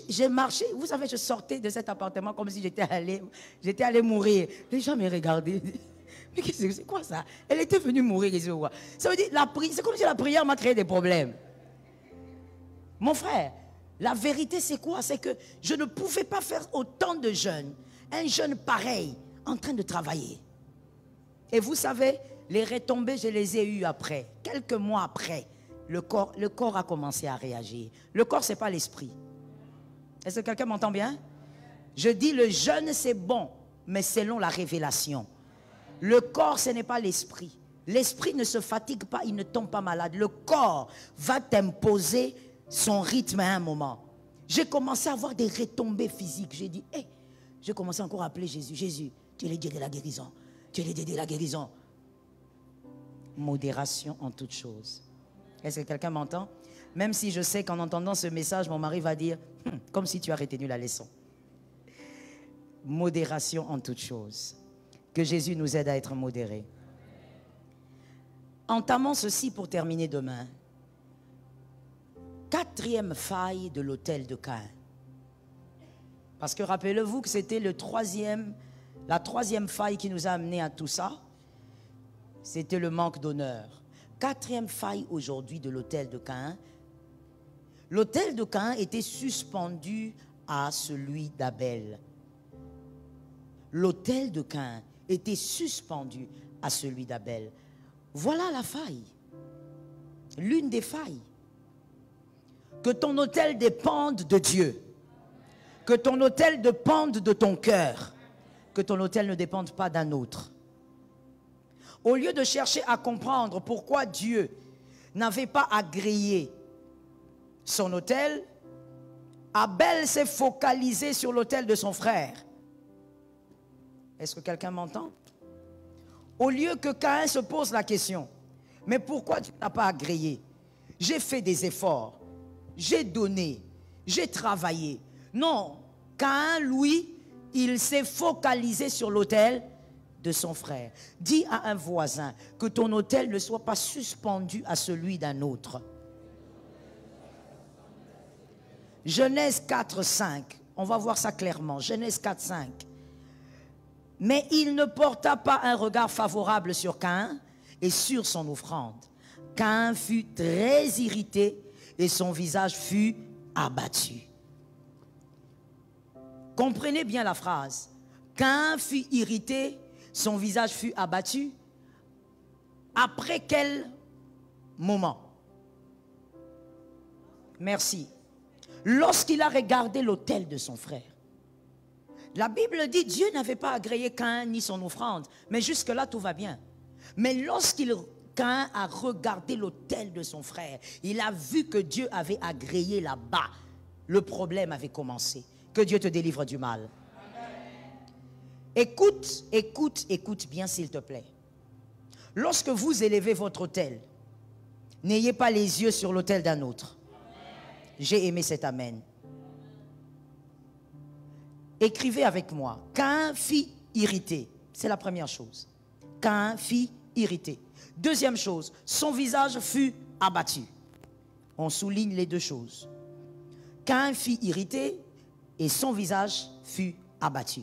J'ai marché, vous savez, je sortais de cet appartement comme si j'étais allé mourir. Les gens me regardaient. Mais c'est quoi ça? Elle était venue mourir. Ça veut dire, c'est comme si la prière m'a créé des problèmes. Mon frère, la vérité c'est quoi? C'est que je ne pouvais pas faire autant de jeûnes. Un jeûne pareil, en train de travailler. Et vous savez, les retombées, je les ai eues après. Quelques mois après, le corps a commencé à réagir. Le corps, ce n'est pas l'esprit. Est-ce que quelqu'un m'entend bien? Je dis le jeûne c'est bon, mais selon la révélation. Le corps ce n'est pas l'esprit. L'esprit ne se fatigue pas, il ne tombe pas malade. Le corps va t'imposer son rythme à un moment. J'ai commencé à avoir des retombées physiques. J'ai dit, hey, j'ai commencé encore à appeler Jésus. Jésus, tu es le Dieu de la guérison. Tu es le Dieu de la guérison. Modération en toutes choses. Est-ce que quelqu'un m'entend? Même si je sais qu'en entendant ce message, mon mari va dire, comme si tu as retenu la leçon. Modération en toutes choses. Que Jésus nous aide à être modérés. Entamons ceci pour terminer demain. 4e faille de l'autel de Caïn. Parce que rappelez-vous que c'était la 3e faille qui nous a amené à tout ça. C'était le manque d'honneur. 4e faille aujourd'hui de l'autel de Caïn. L'autel de Caïn était suspendu à celui d'Abel. L'autel de Caïn était suspendu à celui d'Abel. Voilà la faille. L'une des failles. Que ton autel dépende de Dieu. Que ton autel dépende de ton cœur. Que ton autel ne dépende pas d'un autre. Au lieu de chercher à comprendre pourquoi Dieu n'avait pas agréé son autel, Abel s'est focalisé sur l'autel de son frère. Est-ce que quelqu'un m'entend? Au lieu que Caïn se pose la question, mais pourquoi tu n'as pas agréé? J'ai fait des efforts, j'ai donné, j'ai travaillé. Non, Caïn, lui, il s'est focalisé sur l'autel de son frère. Dis à un voisin que ton autel ne soit pas suspendu à celui d'un autre. Genèse 4, 5. On va voir ça clairement. Genèse 4, 5. Mais il ne porta pas un regard favorable sur Caïn et sur son offrande. Caïn fut très irrité et son visage fut abattu. Comprenez bien la phrase. Caïn fut irrité, son visage fut abattu. Après quel moment? Merci. Lorsqu'il a regardé l'autel de son frère. La Bible dit Dieu n'avait pas agréé Caïn ni son offrande. Mais jusque-là, tout va bien. Mais Caïn a regardé l'autel de son frère, il a vu que Dieu avait agréé là-bas. Le problème avait commencé. Que Dieu te délivre du mal. Écoute, écoute, écoute bien s'il te plaît. Lorsque vous élevez votre autel, n'ayez pas les yeux sur l'autel d'un autre. J'ai aimé cet amen. Écrivez avec moi. Caïn fut irrité. C'est la première chose. Caïn fut irrité. Deuxième chose, son visage fut abattu. On souligne les deux choses. Caïn fut irrité et son visage fut abattu.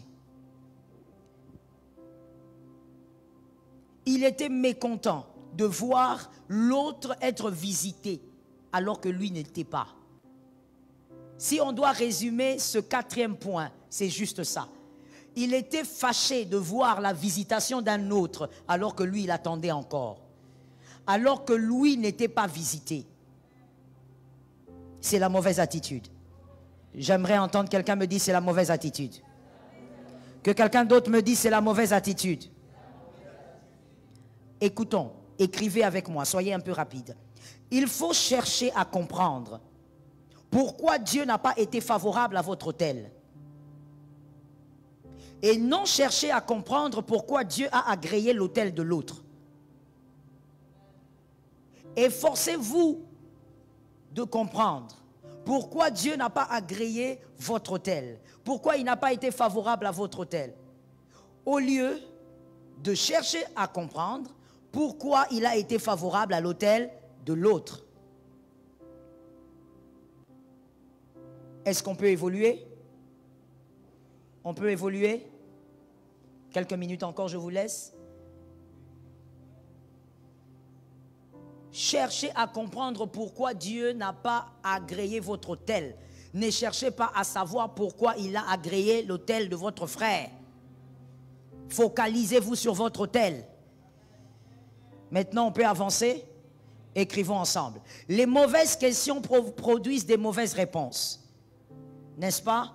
Il était mécontent de voir l'autre être visité alors que lui n'était pas. Si on doit résumer ce quatrième point, c'est juste ça. Il était fâché de voir la visitation d'un autre alors que lui, il attendait encore. Alors que lui n'était pas visité. C'est la mauvaise attitude. J'aimerais entendre quelqu'un me dire c'est la mauvaise attitude. Que quelqu'un d'autre me dise c'est la mauvaise attitude. Écoutons, écrivez avec moi, soyez un peu rapide. Il faut chercher à comprendre pourquoi Dieu n'a pas été favorable à votre autel. Et non chercher à comprendre pourquoi Dieu a agréé l'autel de l'autre. Efforcez-vous de comprendre pourquoi Dieu n'a pas agréé votre autel. Pourquoi il n'a pas été favorable à votre autel. Au lieu de chercher à comprendre pourquoi il a été favorable à l'autel de l'autre. Est-ce qu'on peut évoluer? On peut évoluer? Quelques minutes encore, je vous laisse. Cherchez à comprendre pourquoi Dieu n'a pas agréé votre autel. Ne cherchez pas à savoir pourquoi il a agréé l'autel de votre frère. Focalisez-vous sur votre autel. Maintenant, on peut avancer. Écrivons ensemble. Les mauvaises questions produisent des mauvaises réponses. N'est-ce pas?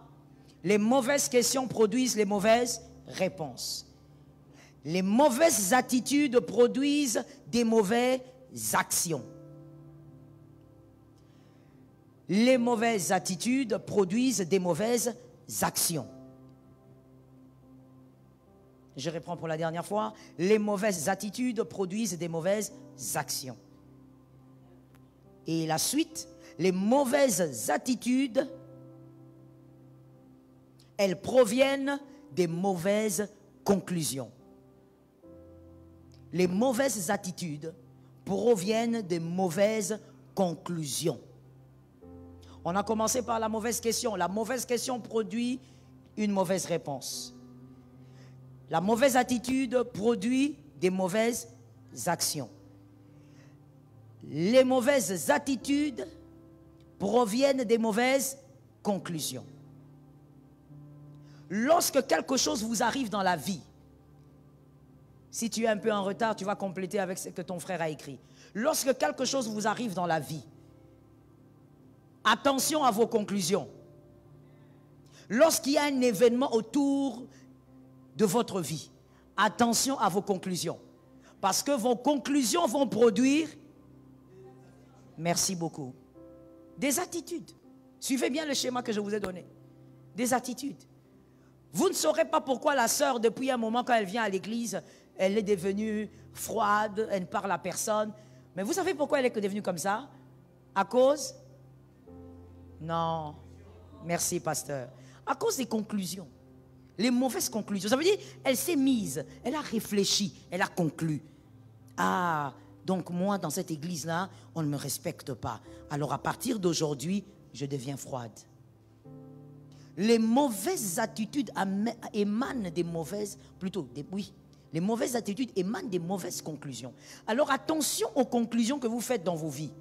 Les mauvaises questions produisent les mauvaises réponses. Les mauvaises attitudes produisent des mauvaises actions. Les mauvaises attitudes produisent des mauvaises actions. Je reprends pour la dernière fois. Les mauvaises attitudes produisent des mauvaises actions. Et la suite, les mauvaises attitudes, elles proviennent des mauvaises conclusions. Les mauvaises attitudes proviennent des mauvaises conclusions. On a commencé par la mauvaise question. La mauvaise question produit une mauvaise réponse. La mauvaise attitude produit des mauvaises actions. Les mauvaises attitudes proviennent des mauvaises conclusions. Lorsque quelque chose vous arrive dans la vie, si tu es un peu en retard, tu vas compléter avec ce que ton frère a écrit. Lorsque quelque chose vous arrive dans la vie, attention à vos conclusions. Lorsqu'il y a un événement autour de votre vie, attention à vos conclusions. Parce que vos conclusions vont produire, merci beaucoup, des attitudes. Suivez bien le schéma que je vous ai donné. Des attitudes. Vous ne saurez pas pourquoi la sœur, depuis un moment, quand elle vient à l'église, elle est devenue froide, elle ne parle à personne. Mais vous savez pourquoi elle est devenue comme ça? À cause? Non. Merci, pasteur. À cause des conclusions. Les mauvaises conclusions. Ça veut dire, elle s'est mise, elle a réfléchi, elle a conclu. Ah, donc moi, dans cette église-là, on ne me respecte pas. Alors à partir d'aujourd'hui, je deviens froide. Les mauvaises attitudes émanent des mauvaises, oui, les mauvaises attitudes émanent des mauvaises conclusions. Alors attention aux conclusions que vous faites dans vos vies.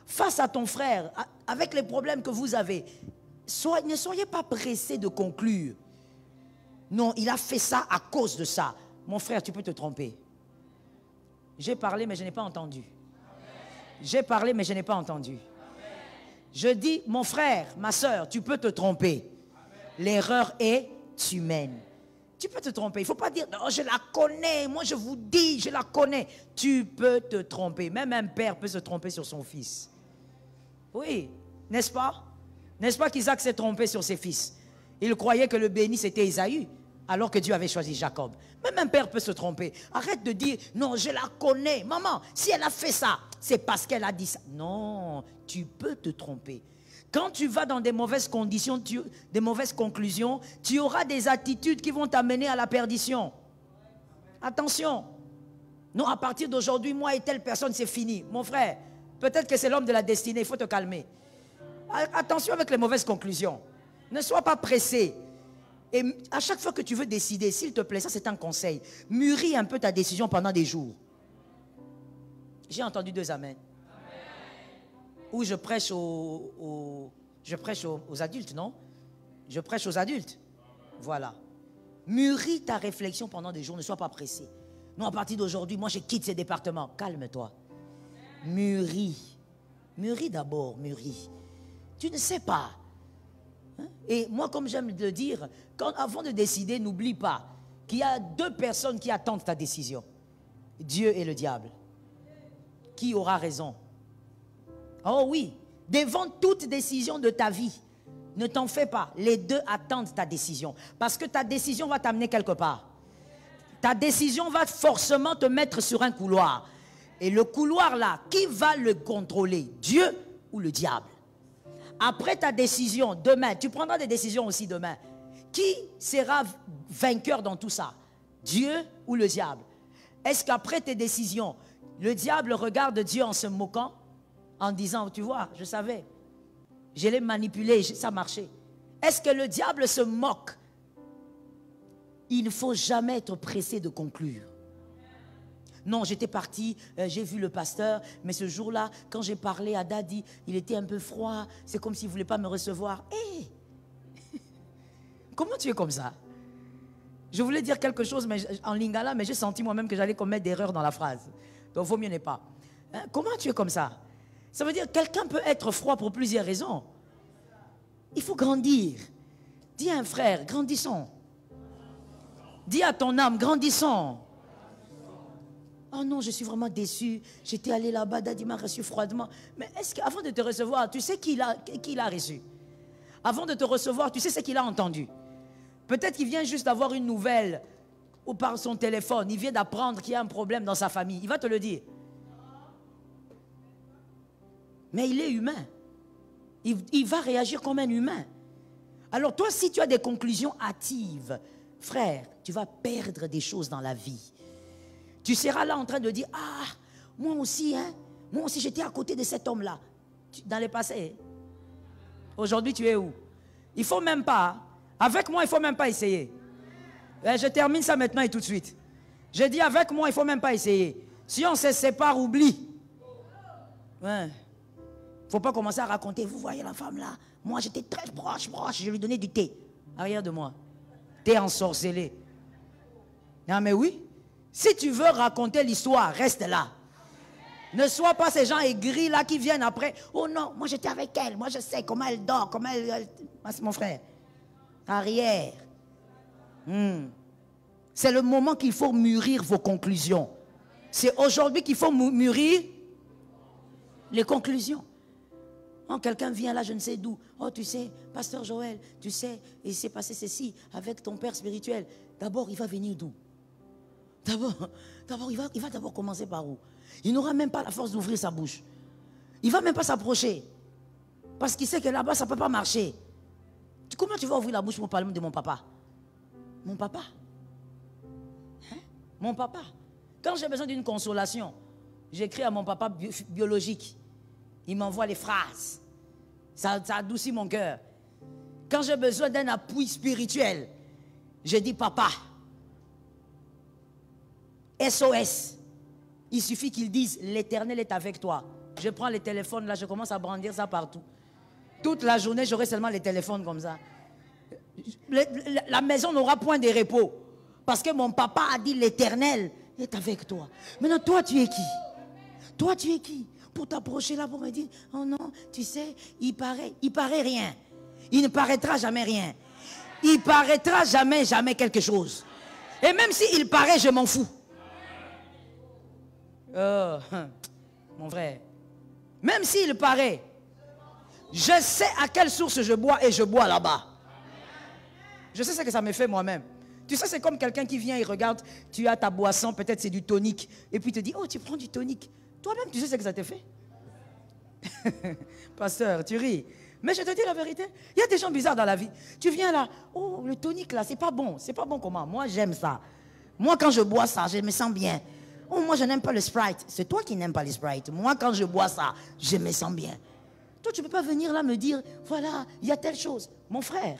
Face à ton frère, avec les problèmes que vous avez, ne soyez pas pressés de conclure. Non, il a fait ça à cause de ça. Mon frère, tu peux te tromper. J'ai parlé, mais je n'ai pas entendu. J'ai parlé, mais je n'ai pas entendu. Je dis, mon frère, ma soeur, tu peux te tromper. L'erreur est humaine. Tu peux te tromper. Il ne faut pas dire, non, je la connais, moi je vous dis, je la connais. Tu peux te tromper. Même un père peut se tromper sur son fils. Oui, n'est-ce pas? N'est-ce pas qu'Isaac s'est trompé sur ses fils? Il croyait que le béni c'était Ésaü, alors que Dieu avait choisi Jacob. Même un père peut se tromper. Arrête de dire, non, je la connais. Maman, si elle a fait ça, c'est parce qu'elle a dit ça. Non, tu peux te tromper. Quand tu vas dans des mauvaises conditions, des mauvaises conclusions, tu auras des attitudes qui vont t'amener à la perdition. Attention. Non, à partir d'aujourd'hui, moi et telle personne, c'est fini. Mon frère, peut-être que c'est l'homme de la destinée, il faut te calmer. Attention avec les mauvaises conclusions. Ne sois pas pressé. Et à chaque fois que tu veux décider, s'il te plaît, ça c'est un conseil, mûris un peu ta décision pendant des jours. J'ai entendu 2 amens. Où je prêche aux adultes, non? Je prêche aux adultes. Voilà. Mûris ta réflexion pendant des jours, ne sois pas pressé. Non, à partir d'aujourd'hui, moi je quitte ces départements. Calme-toi. Mûris. Mûris d'abord, mûris. Tu ne sais pas. Et moi, comme j'aime le dire, avant de décider, n'oublie pas qu'il y a 2 personnes qui attendent ta décision. Dieu et le diable. Qui aura raison? Oh oui, devant toute décision de ta vie, ne t'en fais pas. Les 2 attendent ta décision. Parce que ta décision va t'amener quelque part. Ta décision va forcément te mettre sur un couloir. Et le couloir là, qui va le contrôler? Dieu ou le diable? Après ta décision, demain, tu prendras des décisions aussi demain. Qui sera vainqueur dans tout ça? Dieu ou le diable? Est-ce qu'après tes décisions, le diable regarde Dieu en se moquant, en disant, tu vois, je savais, je l'ai manipulé, ça marchait. Est-ce que le diable se moque? Il ne faut jamais être pressé de conclure. Non, j'étais parti, j'ai vu le pasteur, mais ce jour-là, quand j'ai parlé à Daddy, il était un peu froid, c'est comme s'il ne voulait pas me recevoir. Hé! Comment tu es comme ça? Je voulais dire quelque chose en lingala, mais j'ai senti moi-même que j'allais commettre d'erreurs dans la phrase. Donc, vaut mieux n'est pas. Hein? Comment tu es comme ça? Ça veut dire que quelqu'un peut être froid pour plusieurs raisons. Il faut grandir. Dis à un frère, grandissons. Dis à ton âme, grandissons. Oh non, je suis vraiment déçu. J'étais allé là-bas, Daddy m'a reçu froidement. Mais est-ce qu'avant de te recevoir, tu sais qui l'a reçu? Avant de te recevoir, tu sais ce qu'il a entendu? Peut-être qu'il vient juste d'avoir une nouvelle ou par son téléphone. Il vient d'apprendre qu'il y a un problème dans sa famille. Il va te le dire. Mais il est humain. Il va réagir comme un humain. Alors toi, si tu as des conclusions hâtives, frère, tu vas perdre des choses dans la vie. Tu seras là en train de dire, ah, moi aussi j'étais à côté de cet homme-là. Dans le passé. Aujourd'hui, tu es où? Il ne faut même pas. Avec moi, il ne faut même pas essayer. Je termine ça maintenant et tout de suite. Je dis avec moi, il ne faut même pas essayer. Si on se sépare, oublie. Ouais. Il ne faut pas commencer à raconter. Vous voyez la femme là? Moi, j'étais très proche. Je lui donnais du thé. Arrière de moi. Thé ensorcelé. Non, mais oui. Si tu veux raconter l'histoire, reste là. Ne sois pas ces gens aigris là qui viennent après. Oh non, moi j'étais avec elle. Moi je sais comment elle dort, comment elle... C'est mon frère. Arrière. C'est le moment qu'il faut mûrir vos conclusions. C'est aujourd'hui qu'il faut mûrir les conclusions. Oh, quelqu'un vient là, je ne sais d'où. Oh, tu sais, pasteur Joël, tu sais, il s'est passé ceci avec ton père spirituel. D'abord, il va venir d'où? D'abord, il va d'abord commencer par où? Il n'aura même pas la force d'ouvrir sa bouche. Il ne va même pas s'approcher. Parce qu'il sait que là-bas, ça ne peut pas marcher. Comment tu vas ouvrir la bouche pour parler de mon papa? Mon papa? Hein? Mon papa. Quand j'ai besoin d'une consolation, j'écris à mon papa biologique. Il m'envoie les phrases. Ça adoucit mon cœur. Quand j'ai besoin d'un appui spirituel, je dis papa. SOS. Il suffit qu'ils disent l'Éternel est avec toi. Je prends les téléphones là, je commence à brandir ça partout. Toute la journée, j'aurai seulement les téléphones comme ça. La maison n'aura point de repos. Parce que mon papa a dit l'Éternel est avec toi. Maintenant, toi, tu es qui? Toi, tu es qui? Pour t'approcher là, pour me dire, oh non, tu sais, il paraît rien. Il ne paraîtra jamais rien. Il paraîtra jamais quelque chose. Et même s'il paraît, je m'en fous. Oh, mon frère. Même s'il paraît, je sais à quelle source je bois et je bois là-bas. Je sais ce que ça me fait moi-même. Tu sais, c'est comme quelqu'un qui vient et regarde, tu as ta boisson, peut-être c'est du tonique, et puis te dit, oh, tu prends du tonique. Toi-même, tu sais ce que ça te fait. Pasteur, tu ris. Mais je te dis la vérité, il y a des gens bizarres dans la vie. Tu viens là, oh, le tonique là, c'est pas bon. C'est pas bon comment? Moi, j'aime ça. Moi, quand je bois ça, je me sens bien. Oh, moi, je n'aime pas le Sprite. C'est toi qui n'aimes pas le Sprite. Moi, quand je bois ça, je me sens bien. Toi, tu ne peux pas venir là me dire, voilà, il y a telle chose. Mon frère,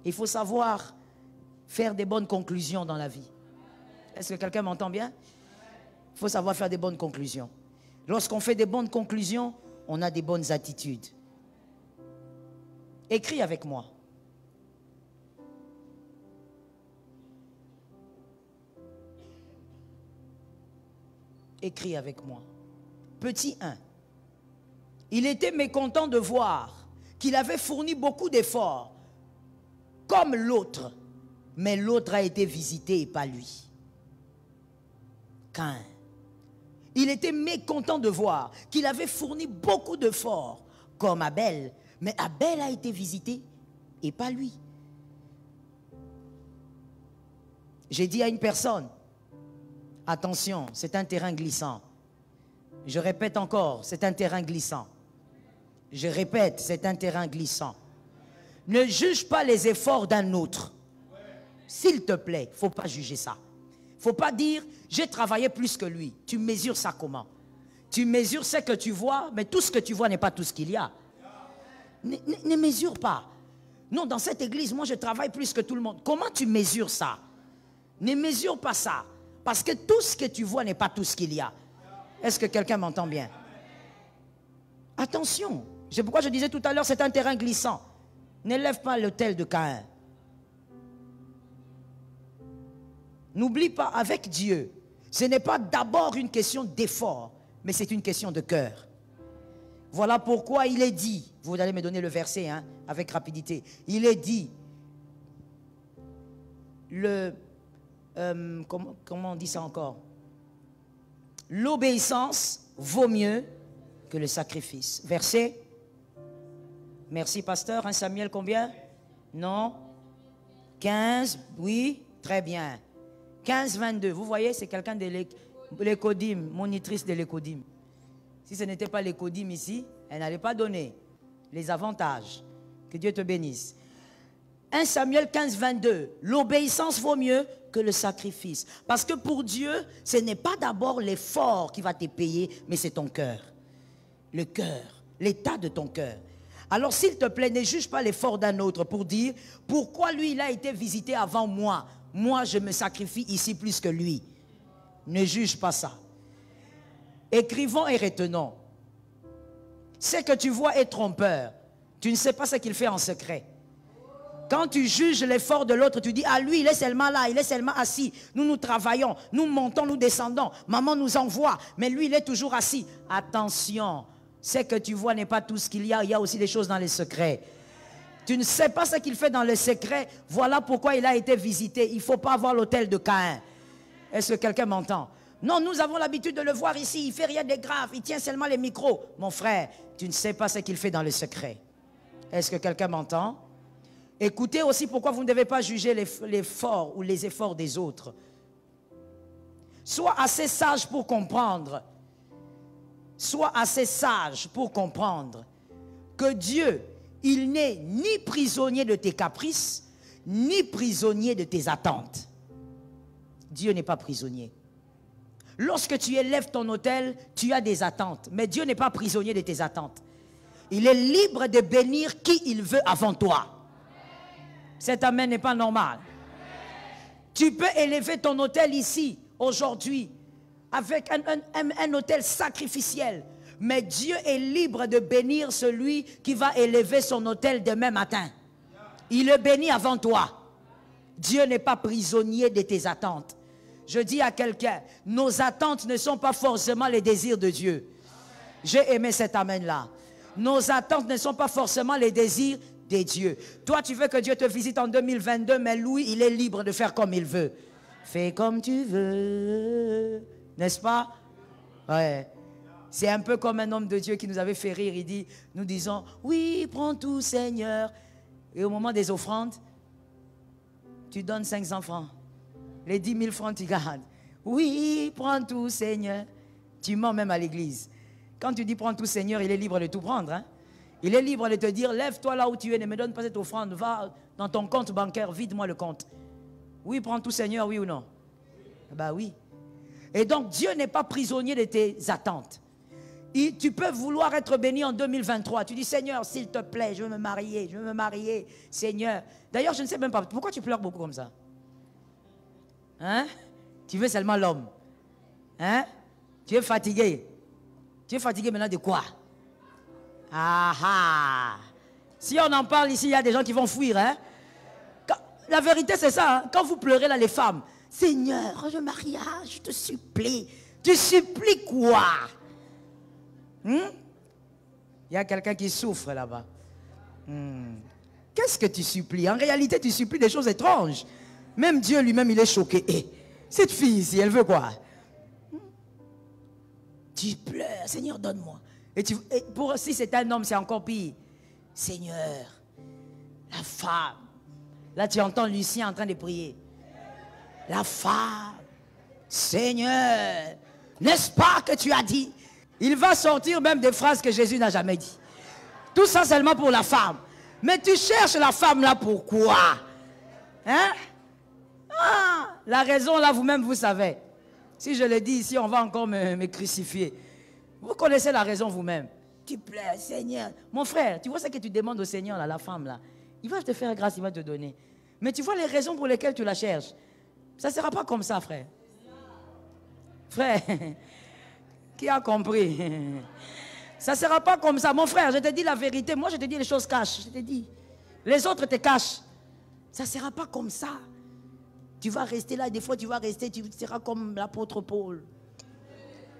il faut savoir faire des bonnes conclusions dans la vie. Est-ce que quelqu'un m'entend bien? Il faut savoir faire des bonnes conclusions. Lorsqu'on fait des bonnes conclusions, on a des bonnes attitudes. Écris avec moi. Écris avec moi. Petit 1. Il était mécontent de voir qu'il avait fourni beaucoup d'efforts, comme l'autre, mais l'autre a été visité et pas lui. Caïn. Il était mécontent de voir qu'il avait fourni beaucoup d'efforts, comme Abel, mais Abel a été visité et pas lui. J'ai dit à une personne, attention, c'est un terrain glissant. Je répète encore, c'est un terrain glissant. Je répète, c'est un terrain glissant. Ne juge pas les efforts d'un autre. S'il te plaît, il ne faut pas juger ça. Il ne faut pas dire, j'ai travaillé plus que lui. Tu mesures ça comment? Tu mesures ce que tu vois, mais tout ce que tu vois n'est pas tout ce qu'il y a. Ne mesure pas. Non, dans cette église, moi je travaille plus que tout le monde. Comment tu mesures ça? Ne mesure pas ça. Parce que tout ce que tu vois n'est pas tout ce qu'il y a. Est-ce que quelqu'un m'entend bien? Attention. C'est pourquoi je disais tout à l'heure, c'est un terrain glissant. N'élève pas l'autel de Caïn. N'oublie pas, avec Dieu, ce n'est pas d'abord une question d'effort, mais c'est une question de cœur. Voilà pourquoi il est dit, vous allez me donner le verset avec rapidité, il est dit, comment on dit ça encore? L'obéissance vaut mieux que le sacrifice. Verset. Merci pasteur. 1 Samuel combien? Non. 15, oui, très bien. 15, 22. Vous voyez, c'est quelqu'un de l'écodim, monitrice de l'écodim. Si ce n'était pas l'écodim ici, elle n'allait pas donner les avantages. Que Dieu te bénisse. 1 Samuel 15, 22. L'obéissance vaut mieux que le sacrifice. Parce que pour Dieu, ce n'est pas d'abord l'effort qui va te payer, mais c'est ton cœur. Le cœur, l'état de ton cœur. Alors s'il te plaît, ne juge pas l'effort d'un autre pour dire pourquoi lui il a été visité avant moi. Moi je me sacrifie ici plus que lui. Ne juge pas ça. Écrivons et retenons. Ce que tu vois est trompeur. Tu ne sais pas ce qu'il fait en secret. Quand tu juges l'effort de l'autre, tu dis, ah lui, il est seulement là, il est seulement assis. Nous travaillons, nous montons, nous descendons. Maman nous envoie, mais lui, il est toujours assis. Attention, ce que tu vois n'est pas tout ce qu'il y a aussi des choses dans les secrets. Tu ne sais pas ce qu'il fait dans les secrets. Voilà pourquoi il a été visité. Il ne faut pas avoir l'autel de Caïn. Est-ce que quelqu'un m'entend? Non, nous avons l'habitude de le voir ici. Il ne fait rien de grave, il tient seulement les micros. Mon frère, tu ne sais pas ce qu'il fait dans les secrets. Est-ce que quelqu'un m'entend? Écoutez aussi pourquoi vous ne devez pas juger l'effort ou les efforts des autres. Sois assez sage pour comprendre. Sois assez sage pour comprendre que Dieu, il n'est ni prisonnier de tes caprices, ni prisonnier de tes attentes. Dieu n'est pas prisonnier. Lorsque tu élèves ton autel, tu as des attentes. Mais Dieu n'est pas prisonnier de tes attentes. Il est libre de bénir qui il veut avant toi. Cet amen n'est pas normal. Tu peux élever ton autel ici, aujourd'hui, avec un autel sacrificiel. Mais Dieu est libre de bénir celui qui va élever son autel demain matin. Il le bénit avant toi. Dieu n'est pas prisonnier de tes attentes. Je dis à quelqu'un, nos attentes ne sont pas forcément les désirs de Dieu. J'ai aimé cet amen-là. Nos attentes ne sont pas forcément les désirs de Dieu. Toi, tu veux que Dieu te visite en 2022, mais lui, il est libre de faire comme il veut. Fais comme tu veux. N'est-ce pas? Ouais. C'est un peu comme un homme de Dieu qui nous avait fait rire. Il dit, nous disons, oui, prends tout, Seigneur. Et au moment des offrandes, tu donnes 500 francs. Les 10 000 francs, tu gardes. Oui, prends tout, Seigneur. Tu mens même à l'église. Quand tu dis prends tout, Seigneur, il est libre de tout prendre. Hein? Il est libre de te dire, lève-toi là où tu es, ne me donne pas cette offrande. Va dans ton compte bancaire, vide-moi le compte. Oui, prends tout, Seigneur, oui ou non? Bah oui. Et donc, Dieu n'est pas prisonnier de tes attentes. Tu peux vouloir être béni en 2023. Tu dis, Seigneur, s'il te plaît, je veux me marier, Seigneur. D'ailleurs, je ne sais même pas, pourquoi tu pleures beaucoup comme ça? Hein? Tu veux seulement l'homme. Hein? Tu es fatigué. Tu es fatigué maintenant de quoi? Ah ah! Si on en parle ici, il y a des gens qui vont fuir. Hein? La vérité, c'est ça. Hein? Quand vous pleurez là, les femmes, Seigneur, je mariage, je te supplie. Tu supplies quoi? Il y a quelqu'un qui souffre là-bas. Qu'est-ce que tu supplies? En réalité, tu supplies des choses étranges. Même Dieu lui-même, il est choqué. Et cette fille ici, elle veut quoi? Tu pleures, Seigneur, donne-moi. Et pour si c'est un homme, c'est encore pire. Seigneur, la femme. Là, tu entends Lucien en train de prier. La femme. Seigneur, n'est-ce pas que tu as dit? Il va sortir même des phrases que Jésus n'a jamais dit. Tout ça seulement pour la femme. Mais tu cherches la femme là pourquoi? Hein? Ah, la raison là, vous-même, vous savez. Si je le dis ici, on va encore me crucifier. Vous connaissez la raison vous-même. Tu pleures, Seigneur. Mon frère, tu vois ce que tu demandes au Seigneur, là, la femme là. Il va te faire grâce, il va te donner. Mais tu vois les raisons pour lesquelles tu la cherches. Ça ne sera pas comme ça, frère. Frère, qui a compris? Ça ne sera pas comme ça. Mon frère, je te dis la vérité. Moi, je te dis les choses cachent. Je te dis. Les autres te cachent. Ça ne sera pas comme ça. Tu vas rester là, des fois tu vas rester, tu seras comme l'apôtre Paul.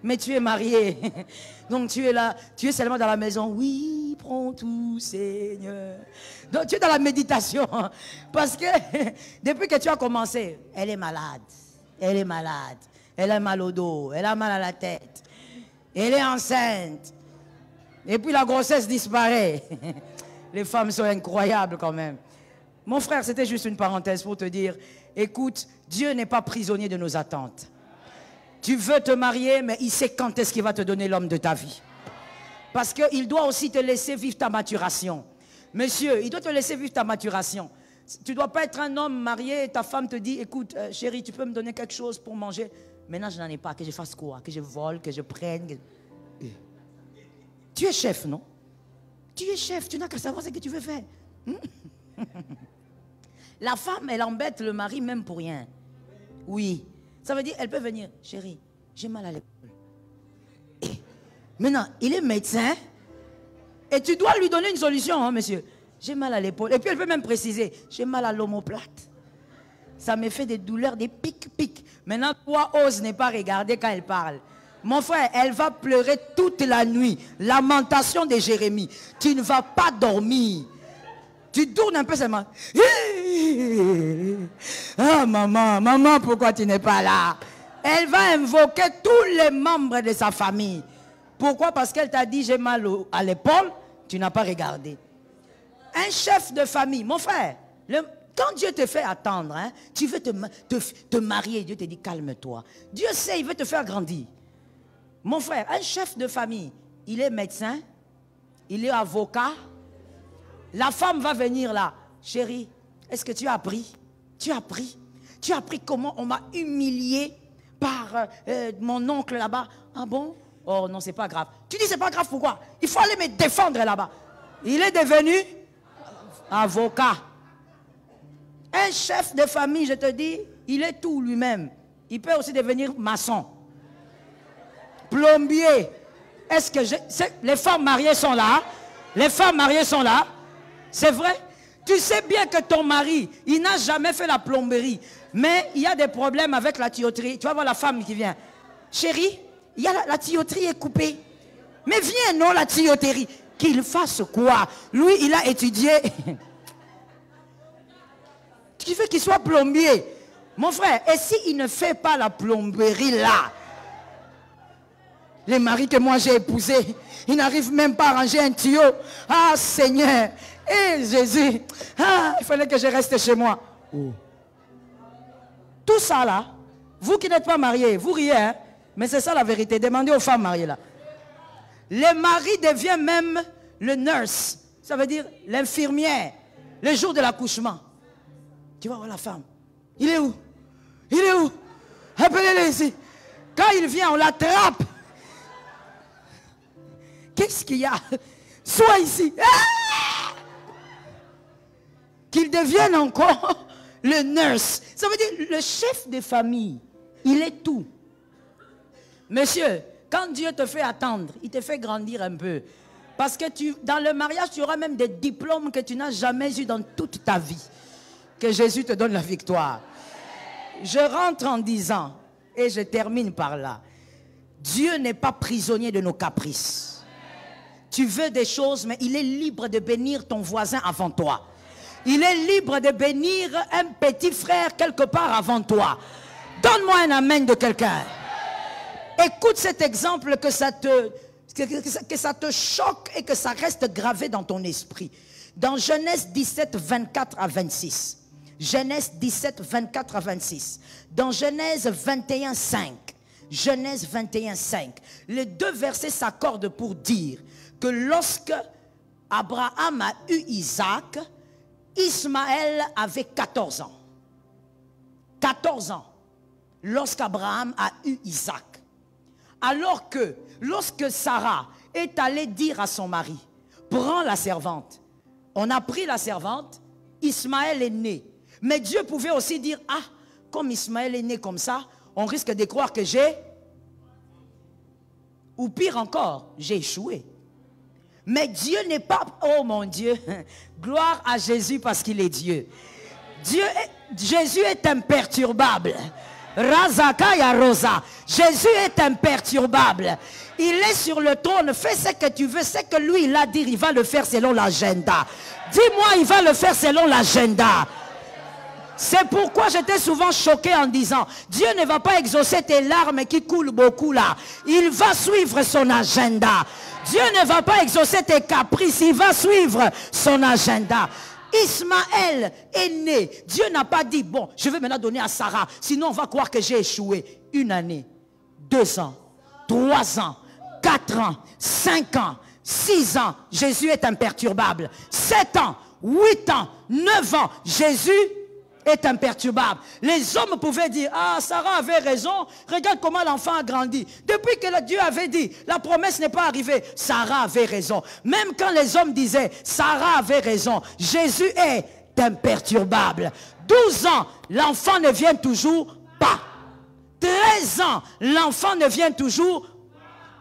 Mais tu es marié. Donc tu es là, tu es seulement dans la maison. Oui, prends tout, Seigneur. Donc tu es dans la méditation. Parce que depuis que tu as commencé, elle est malade. Elle est malade. Elle a mal au dos. Elle a mal à la tête. Elle est enceinte. Et puis la grossesse disparaît. Les femmes sont incroyables quand même. Mon frère, c'était juste une parenthèse pour te dire, écoute, Dieu n'est pas prisonnier de nos attentes. Tu veux te marier, mais il sait quand est-ce qu'il va te donner l'homme de ta vie. Parce qu'il doit aussi te laisser vivre ta maturation. Monsieur, il doit te laisser vivre ta maturation. Tu ne dois pas être un homme marié et ta femme te dit, écoute, chérie, tu peux me donner quelque chose pour manger? Maintenant, je n'en ai pas. Que je fasse quoi? Que je vole, que je prenne? Tu es chef, non? Tu es chef, tu n'as qu'à savoir ce que tu veux faire. La femme, elle embête le mari même pour rien. Oui. Ça veut dire, elle peut venir. Chérie, j'ai mal à l'épaule. Maintenant, il est médecin. Et tu dois lui donner une solution, hein, monsieur. J'ai mal à l'épaule. Et puis, elle peut même préciser, j'ai mal à l'omoplate. Ça me fait des douleurs, des pics. Maintenant, toi, ose ne pas regarder quand elle parle. Mon frère, elle va pleurer toute la nuit. Lamentation de Jérémie. Tu ne vas pas dormir. Tu tournes un peu seulement. Ah, maman, pourquoi tu n'es pas là? Elle va invoquer tous les membres de sa famille. Pourquoi? Parce qu'elle t'a dit j'ai mal à l'épaule, tu n'as pas regardé. Un chef de famille, mon frère, quand Dieu te fait attendre, hein, tu veux te marier, Dieu te dit calme-toi. Dieu sait, il veut te faire grandir. Mon frère, un chef de famille, il est médecin, il est avocat. La femme va venir là. Chérie, est-ce que tu as appris? Tu as appris? Tu as appris comment on m'a humilié par mon oncle là-bas? Ah bon? Oh non, c'est pas grave. Tu dis c'est pas grave, pourquoi? Il faut aller me défendre là-bas. Il est devenu avocat. Un chef de famille, je te dis, il est tout lui-même. Il peut aussi devenir maçon. Plombier. Est-ce que les femmes mariées sont là? Les femmes mariées sont là? C'est vrai? Tu sais bien que ton mari, il n'a jamais fait la plomberie. Mais il y a des problèmes avec la tuyauterie. Tu vas voir la femme qui vient. Chérie, il y a la tuyauterie est coupée. Mais viens, non, la tuyauterie. Qu'il fasse quoi? Lui, il a étudié. Tu veux qu'il soit plombier? Mon frère, et s'il ne fait pas la plomberie là? Les maris que moi j'ai épousés, ils n'arrivent même pas à ranger un tuyau. Ah Seigneur, et Jésus, ah, il fallait que je reste chez moi. Oh. Tout ça là, vous qui n'êtes pas mariés, vous riez, hein? Mais c'est ça la vérité. Demandez aux femmes mariées là. Le mari devient même le nurse, ça veut dire l'infirmière, le jour de l'accouchement. Tu vas voir la femme. Il est où? Il est où? Appelez-le ici. Quand il vient, on l'attrape. Qu'est-ce qu'il y a? Sois ici. Ah! Qu'il devienne encore le nurse. Ça veut dire le chef de famille. Il est tout. Monsieur, quand Dieu te fait attendre, il te fait grandir un peu. Parce que dans le mariage, tu auras même des diplômes que tu n'as jamais eu dans toute ta vie. Que Jésus te donne la victoire. Je rentre en disant, et je termine par là, Dieu n'est pas prisonnier de nos caprices. Tu veux des choses, mais il est libre de bénir ton voisin avant toi. Il est libre de bénir un petit frère quelque part avant toi. Donne-moi un amen de quelqu'un. Écoute cet exemple, que ça te choque et que ça reste gravé dans ton esprit. Dans Genèse 17, 24 à 26. Genèse 17, 24 à 26. Dans Genèse 21, 5. Genèse 21, 5. Les deux versets s'accordent pour dire que lorsque Abraham a eu Isaac, Ismaël avait 14 ans. 14 ans. Lorsqu'Abraham a eu Isaac. Alors que, lorsque Sarah est allée dire à son mari, prends la servante. On a pris la servante, Ismaël est né. Mais Dieu pouvait aussi dire, ah, comme Ismaël est né comme ça, on risque de croire que j'ai, ou pire encore, j'ai échoué. Mais Dieu n'est pas, oh mon Dieu, gloire à Jésus parce qu'il est Dieu. Jésus est imperturbable. Razakaya Rosa. Jésus est imperturbable. Il est sur le trône. Fais ce que tu veux. C'est que lui, il a dit, il va le faire selon l'agenda. Dis-moi, il va le faire selon l'agenda. C'est pourquoi j'étais souvent choqué en disant, Dieu ne va pas exaucer tes larmes qui coulent beaucoup là. Il va suivre son agenda. Dieu ne va pas exaucer tes caprices. Il va suivre son agenda. Ismaël est né. Dieu n'a pas dit, bon, je vais maintenant donner à Sarah. Sinon, on va croire que j'ai échoué. 1 année, 2 ans, 3 ans, 4 ans, 5 ans, 6 ans. Jésus est imperturbable. 7 ans, 8 ans, 9 ans. Jésus est imperturbable. Les hommes pouvaient dire, ah, Sarah avait raison, regarde comment l'enfant a grandi. Depuis que Dieu avait dit, la promesse n'est pas arrivée, Sarah avait raison. Même quand les hommes disaient, Sarah avait raison, Jésus est imperturbable. 12 ans, l'enfant ne vient toujours pas. 13 ans, l'enfant ne vient toujours pas.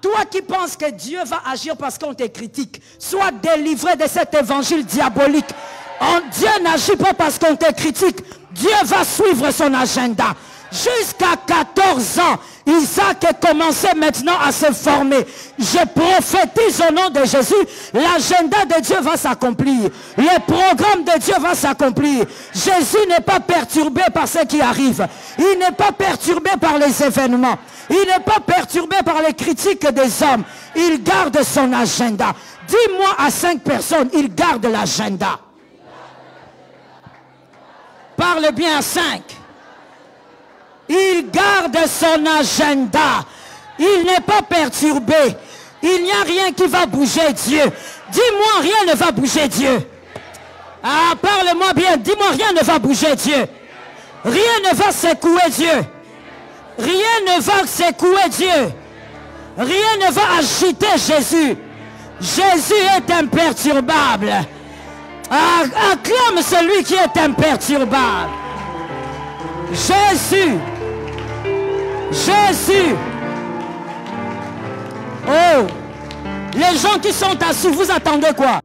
Toi qui penses que Dieu va agir parce qu'on te critique, sois délivré de cet évangile diabolique. Dieu n'agit pas parce qu'on te critique. Dieu va suivre son agenda. Jusqu'à 14 ans, Isaac est commencé maintenant à se former. Je prophétise au nom de Jésus, l'agenda de Dieu va s'accomplir. Le programme de Dieu va s'accomplir. Jésus n'est pas perturbé par ce qui arrive. Il n'est pas perturbé par les événements. Il n'est pas perturbé par les critiques des hommes. Il garde son agenda. Dis-moi à 5 personnes, il garde l'agenda. Parle bien à 5. Il garde son agenda. Il n'est pas perturbé. Il n'y a rien qui va bouger Dieu. Dis-moi, rien ne va bouger Dieu. Ah, parle-moi bien. Dis-moi, rien ne va bouger Dieu. Rien ne va secouer Dieu. Rien ne va secouer Dieu. Rien ne va agiter Jésus. Jésus est imperturbable. Acclame celui qui est imperturbable. Jésus. Jésus. Oh, les gens qui sont assis, vous attendez quoi?